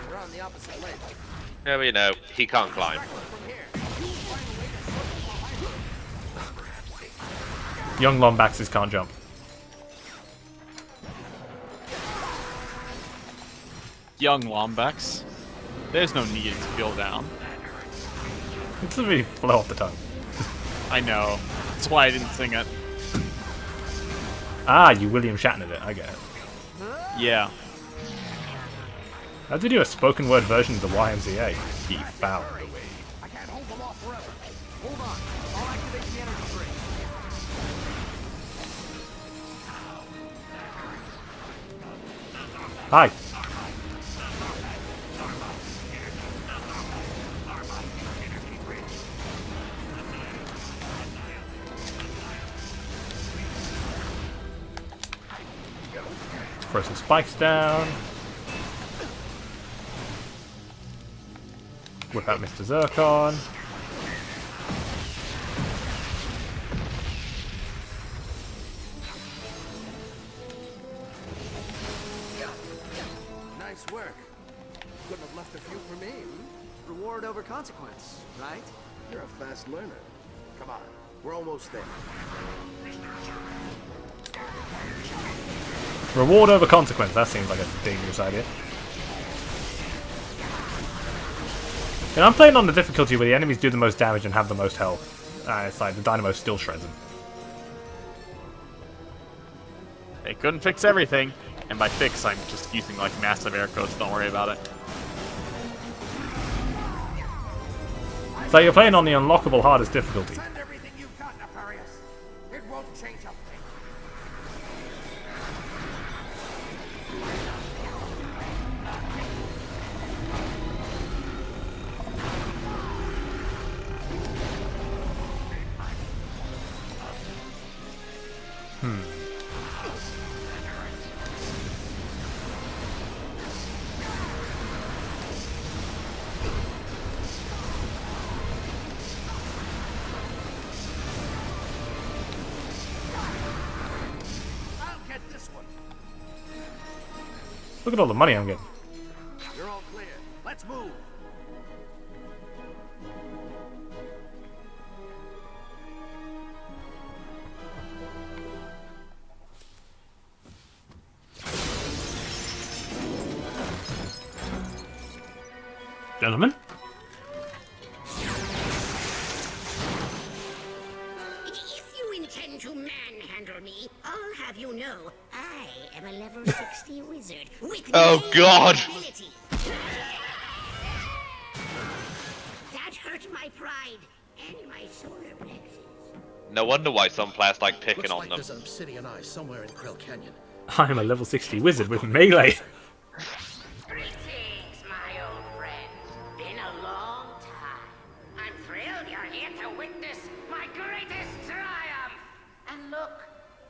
They're on the opposite lane. Yeah, we know. He can't climb. Young Lombaxes can't jump. Young Lombax. There's no need to feel down. It doesn't really flow off the tongue. I know. That's why I didn't sing it. Ah, you William Shatnered it. I get it. Yeah. How'd you do a spoken word version of the YMCA? He found a way. I can't hold them off forever. Hold on. I'll activate the energy drink. Hi. Throw some spikes down. Whip out Mr. Zircon. Nice work. Couldn't have left a few for me. Reward over consequence, right? You're a fast learner. Come on, we're almost there. Reward over consequence. That seems like a dangerous idea. And I'm playing on the difficulty where the enemies do the most damage and have the most health. It's like the dynamo still shreds them. They couldn't fix everything. And by fix, I'm just using like massive air quotes. Don't worry about it. So you're playing on the unlockable hardest difficulty. Send everything you've got, Nefarious. It won't change a thing. I'll get this one. Look at all the money I'm getting. You're all clear. Let's move. Gentlemen? If you intend to manhandle me, I'll have you know I am a level 60 wizard with Oh, no God. ability. That hurt my pride and my solar plexus. No wonder why some players like picking Looks on like them. there's an obsidian eye somewhere in Krill Canyon. I'm a level 60 wizard with melee. Greetings, my old friend. Been a long time. I'm thrilled you're here to witness my greatest triumph. And look,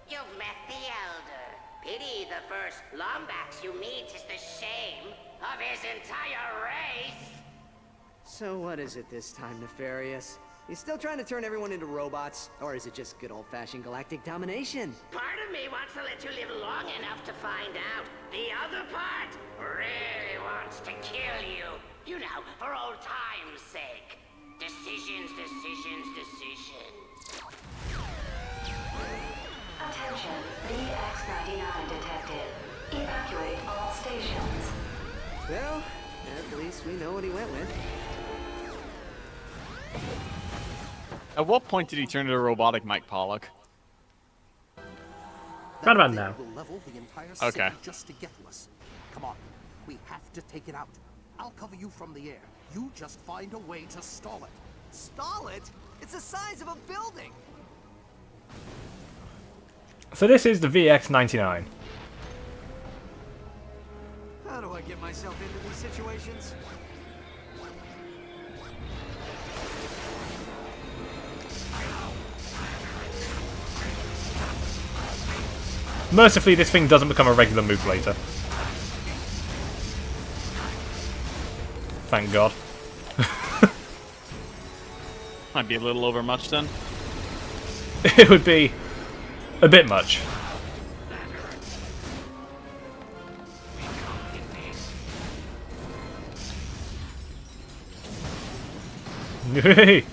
you've met the Elder. Pity the first Lombax you meet is the shame of his entire race. So what is it this time, Nefarious? You still trying to turn everyone into robots? Or is it just good old-fashioned galactic domination? Part of me wants to let you live long enough to find out. The other part really wants to kill you. You know, for old time's sake. Decisions, decisions, decisions. Attention, DX-99 detected. Evacuate all stations. Well, at least we know what he went with. At what point did he turn into robotic Mike Pollock? Right about now. Will level the entire Okay. city just to get to us. Come on, we have to take it out. I'll cover you from the air. You just find a way to stall it. Stall it? It's the size of a building. So this is the VX-99. How do I get myself into these situations? Mercifully, this thing doesn't become a regular move later. Thank God. Might be a little over much then. It would be a bit much. Hey.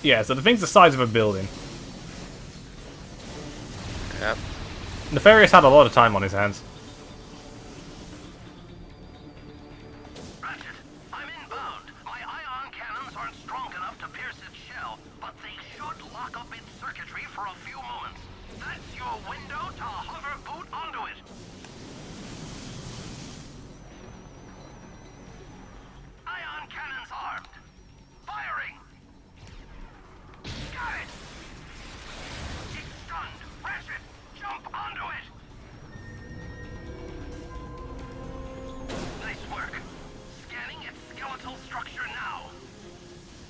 Yeah, so the thing's the size of a building. Yep. Nefarious had a lot of time on his hands. Ratchet, I'm inbound. My ion cannons aren't strong enough to pierce its shell, but they should lock up its circuitry for a few moments. That's your window to hover boot onto it. Ion cannons armed. Firing. Got it. It's stunned. Ratchet, jump onto it. Nice work. Scanning its skeletal structure now.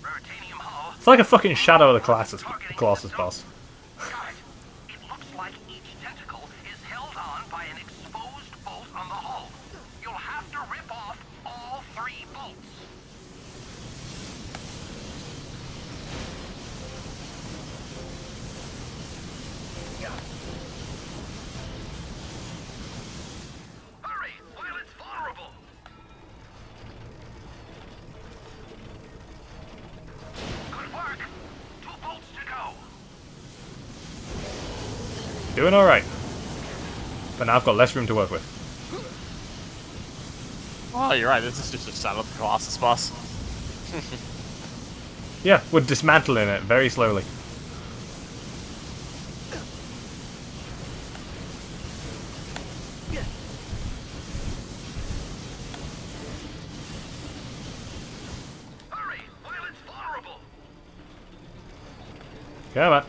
Ruritanium hull. It's like a fucking Shadow of the Colossus boss. Got it. It looks like each tentacle is held on by an exposed bolt on the hull. You'll have to rip off all 3 bolts. Hurry, while it's vulnerable. Good work. 2 bolts to go. Doing alright. But now I've got less room to work with. Oh, you're right. This is just a Shadow of the Colossus boss. Yeah, we're dismantling it very slowly. Hurry, while it's vulnerable. Come on.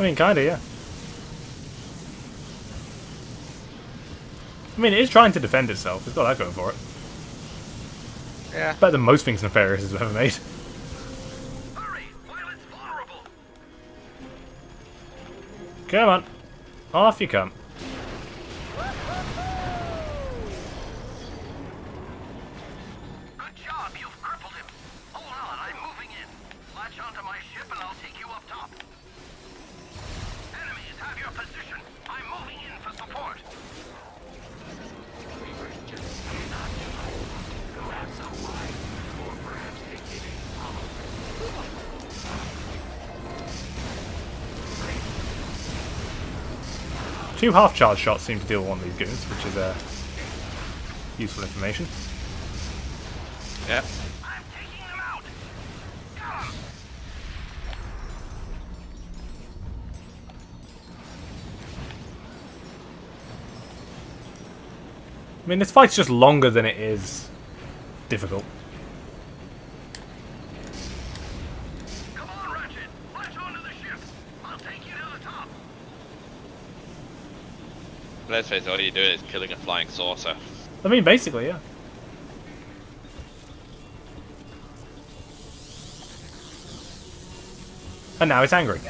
I mean, kinda, yeah. I mean, it is trying to defend itself. It's got that going for it. Yeah. Better than most things Nefarious has ever made. Come on. Off you come. Good job, you've crippled him. Hold on, I'm moving in. Latch onto my ship and I'll take you up top. Enemies have your position. I'm moving in for support. Two half-charge shots seem to deal with one of these goons, which is useful information. Yep. I'm taking them out. Got 'em. I mean, this fight's just longer than it is difficult. Come on, Ratchet. Latch onto the ship. I'll take you to the top. Let's face it, all you're doing is killing a flying saucer. I mean, basically, yeah. And now it's angry.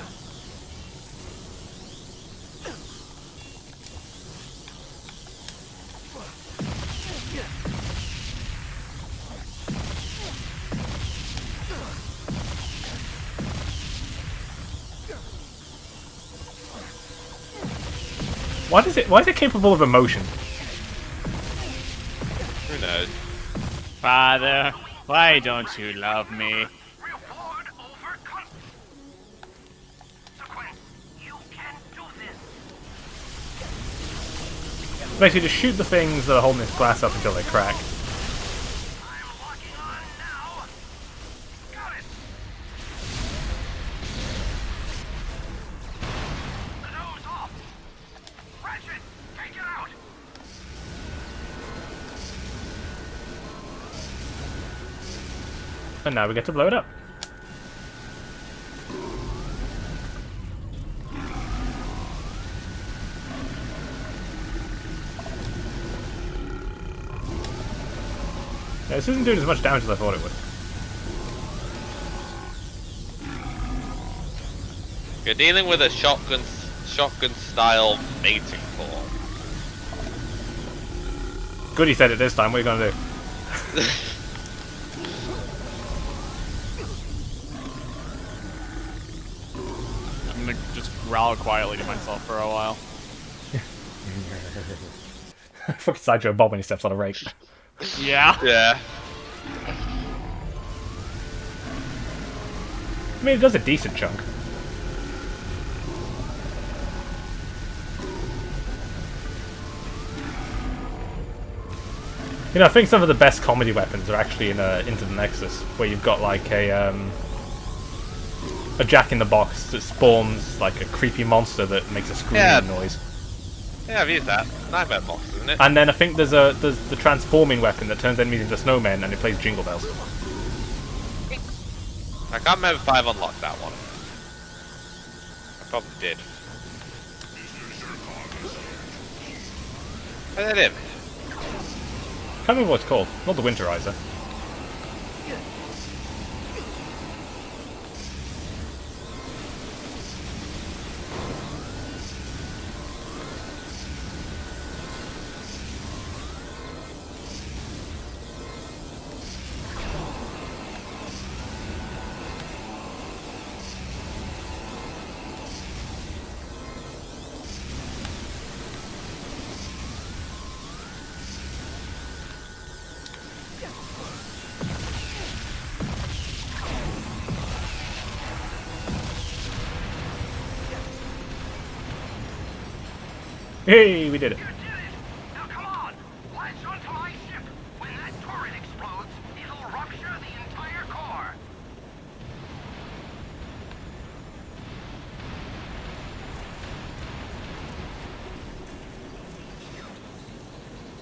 Why is it capable of emotion? Who knows? Father, why don't you love me? Basically, just shoot the things that are holding this glass up until they crack. Ratchet, take it out! And now we get to blow it up. Yeah, this isn't doing as much damage as I thought it would. You're dealing with a shotgun style mating core. Good he said it this time, what are you gonna do? I'm gonna just growl quietly to myself for a while. Fucking Sideshow Bob when he steps on a rake. Yeah. Yeah. I mean, it does a decent chunk. You know, I think some of the best comedy weapons are actually in Into the Nexus, where you've got like a jack-in-the-box that spawns like a creepy monster that makes a screaming noise. Yeah, I've used that. Nightmare box, isn't it? And then I think there's the transforming weapon that turns enemies into snowmen and it plays Jingle Bells. I can't remember if I've unlocked that one. I probably did. I did. Can't remember what it's called. Not the Winterizer. Hey, we did it. Now come on! Latch onto my ship! When that turret explodes, it'll rupture the entire core!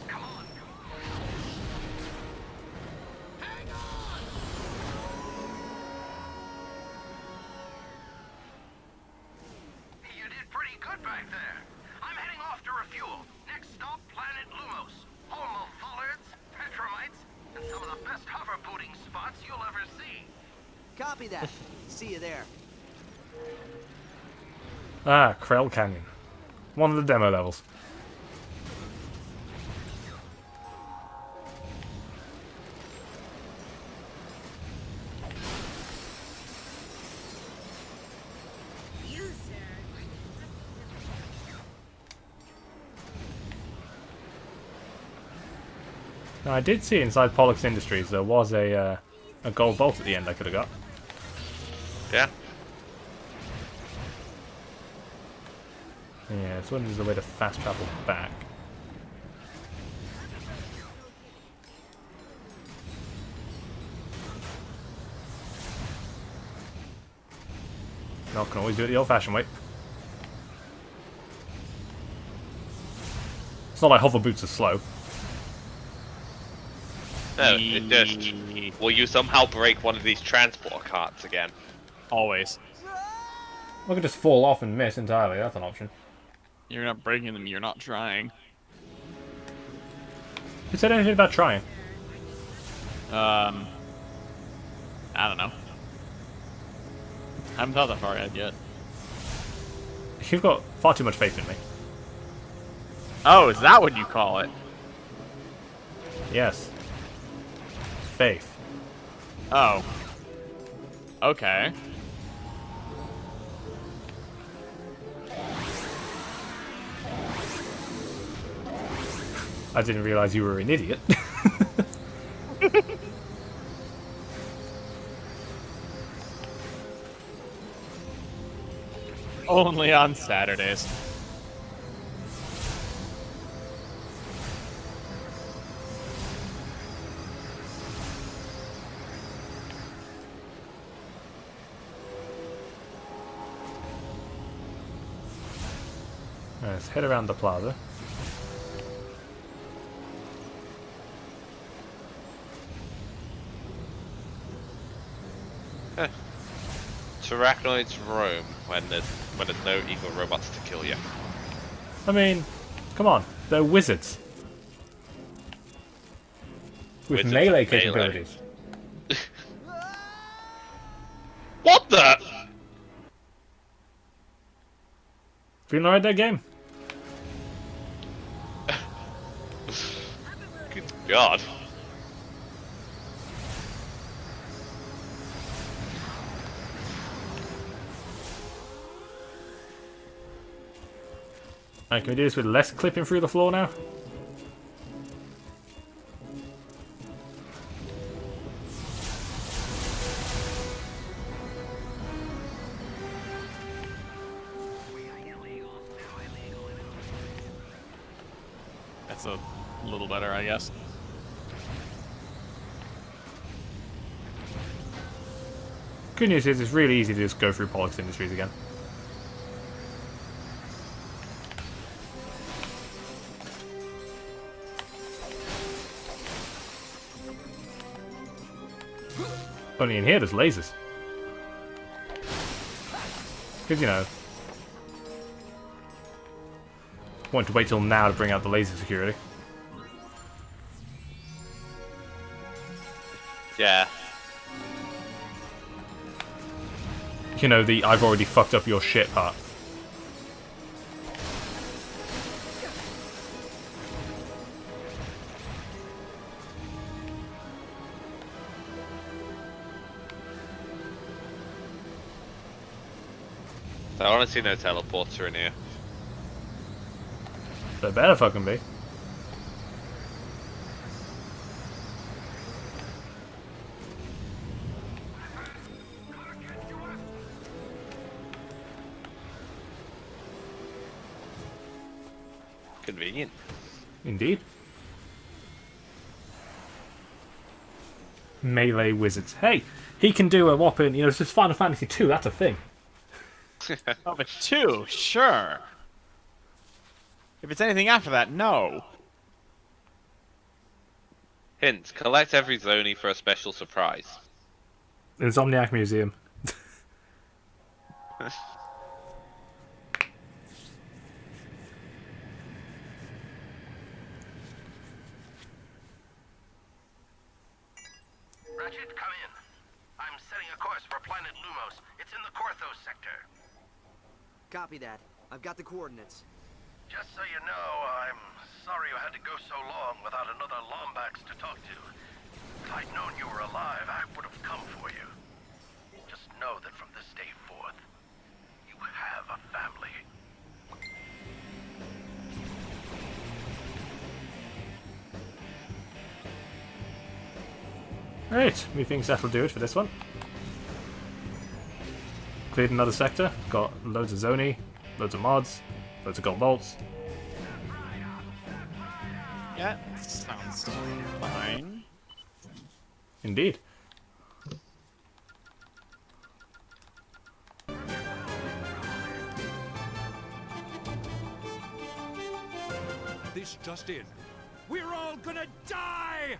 Come on! Hang on! You did pretty good back there. I'm heading off to refuel. Next stop, planet Lumos. Home of Vollards, Petromites, and some of the best hoverboarding spots you'll ever see. Copy that. See you there. Ah, Krell Canyon. One of the demo levels. Now, I did see inside Pollux Industries there was a gold bolt at the end I could have got. Yeah. Yeah, this one is the way to fast travel back. No, can always do it the old-fashioned way. It's not like hover boots are slow. No, it just... Will you somehow break one of these transport carts again? Always. I could just fall off and miss entirely, that's an option. You're not breaking them, you're not trying. Who said anything about trying? I don't know. I haven't thought that far ahead yet. You've got far too much faith in me. Oh, is that what you call it? Yes. Faith. Oh. Okay. I didn't realize you were an idiot. Only on Saturdays. Let's head around the plaza. Arachnoids roam when there's no evil robots to kill you. I mean, come on, they're wizards. With Wizards melee with melee. capabilities. What the? Feeling alright, that game? Good God. Alright, can we do this with less clipping through the floor now? That's a little better, I guess. Good news is it's really easy to just go through Pollux Industries again. Only in here there's lasers. Because, you know, want to wait till now to bring out the laser security. Yeah. You know, the I've already fucked up your shit part. I honestly no teleporter in here. There better fucking be. Convenient. Indeed. Melee wizards. Hey, he can do a whopping, you know, it's just Final Fantasy 2, that's a thing. Oh, but 2, sure. If it's anything after that, no. Hint, collect every Zoni for a special surprise. Insomniac Museum. Ratchet, come in. I'm setting a course for planet Lumos. It's in the Korthos sector. Copy that. I've got the coordinates. Just so you know, I'm sorry you had to go so long without another Lombax to talk to. If I'd known you were alive, I would have come for you. Just know that from this day forth, you have a family. Right, methinks that'll do it for this one. Cleared another sector, got loads of Zoni, loads of mods, loads of gold bolts. Yeah, sounds fine. Indeed. This just in. We're all gonna die!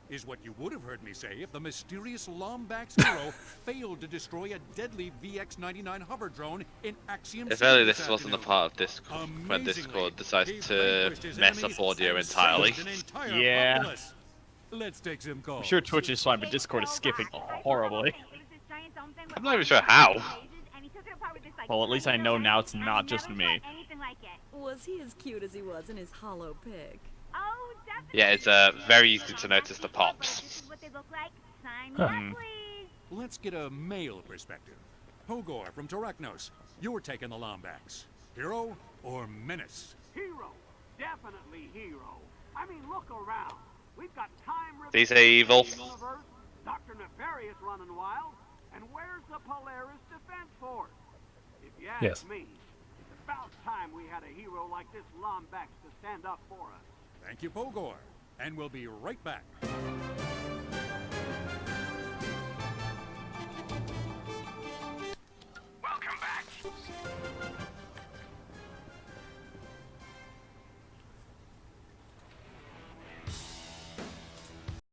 Is what you would have heard me say if the mysterious Lombax hero failed to destroy a deadly VX-99 hover drone in Axiom If City only this this wasn't a afternoon. part of Discord, when Discord decides He to vanquished his mess enemies up audio and entirely. saved an entire Yeah. populace. Let's take some calls. I'm sure Twitch is fine, but Discord is skipping horribly. I'm not even sure how. Well, at least I know now it's not just me. Was he as cute as he was in his hollow pig? Yeah, it's very easy to notice the pops. Let's get a male perspective. Hogor from Terachnos, you're taking the Lombax. Hero or menace? Hero. Definitely hero. I mean, look around. We've got time. These are evil. Universe, Dr. Nefarious running wild, and where's the Polaris Defense Force? If you ask me, it's about time we had a hero like this Lombax to stand up for us. Thank you, Pogor. And we'll be right back. Welcome back.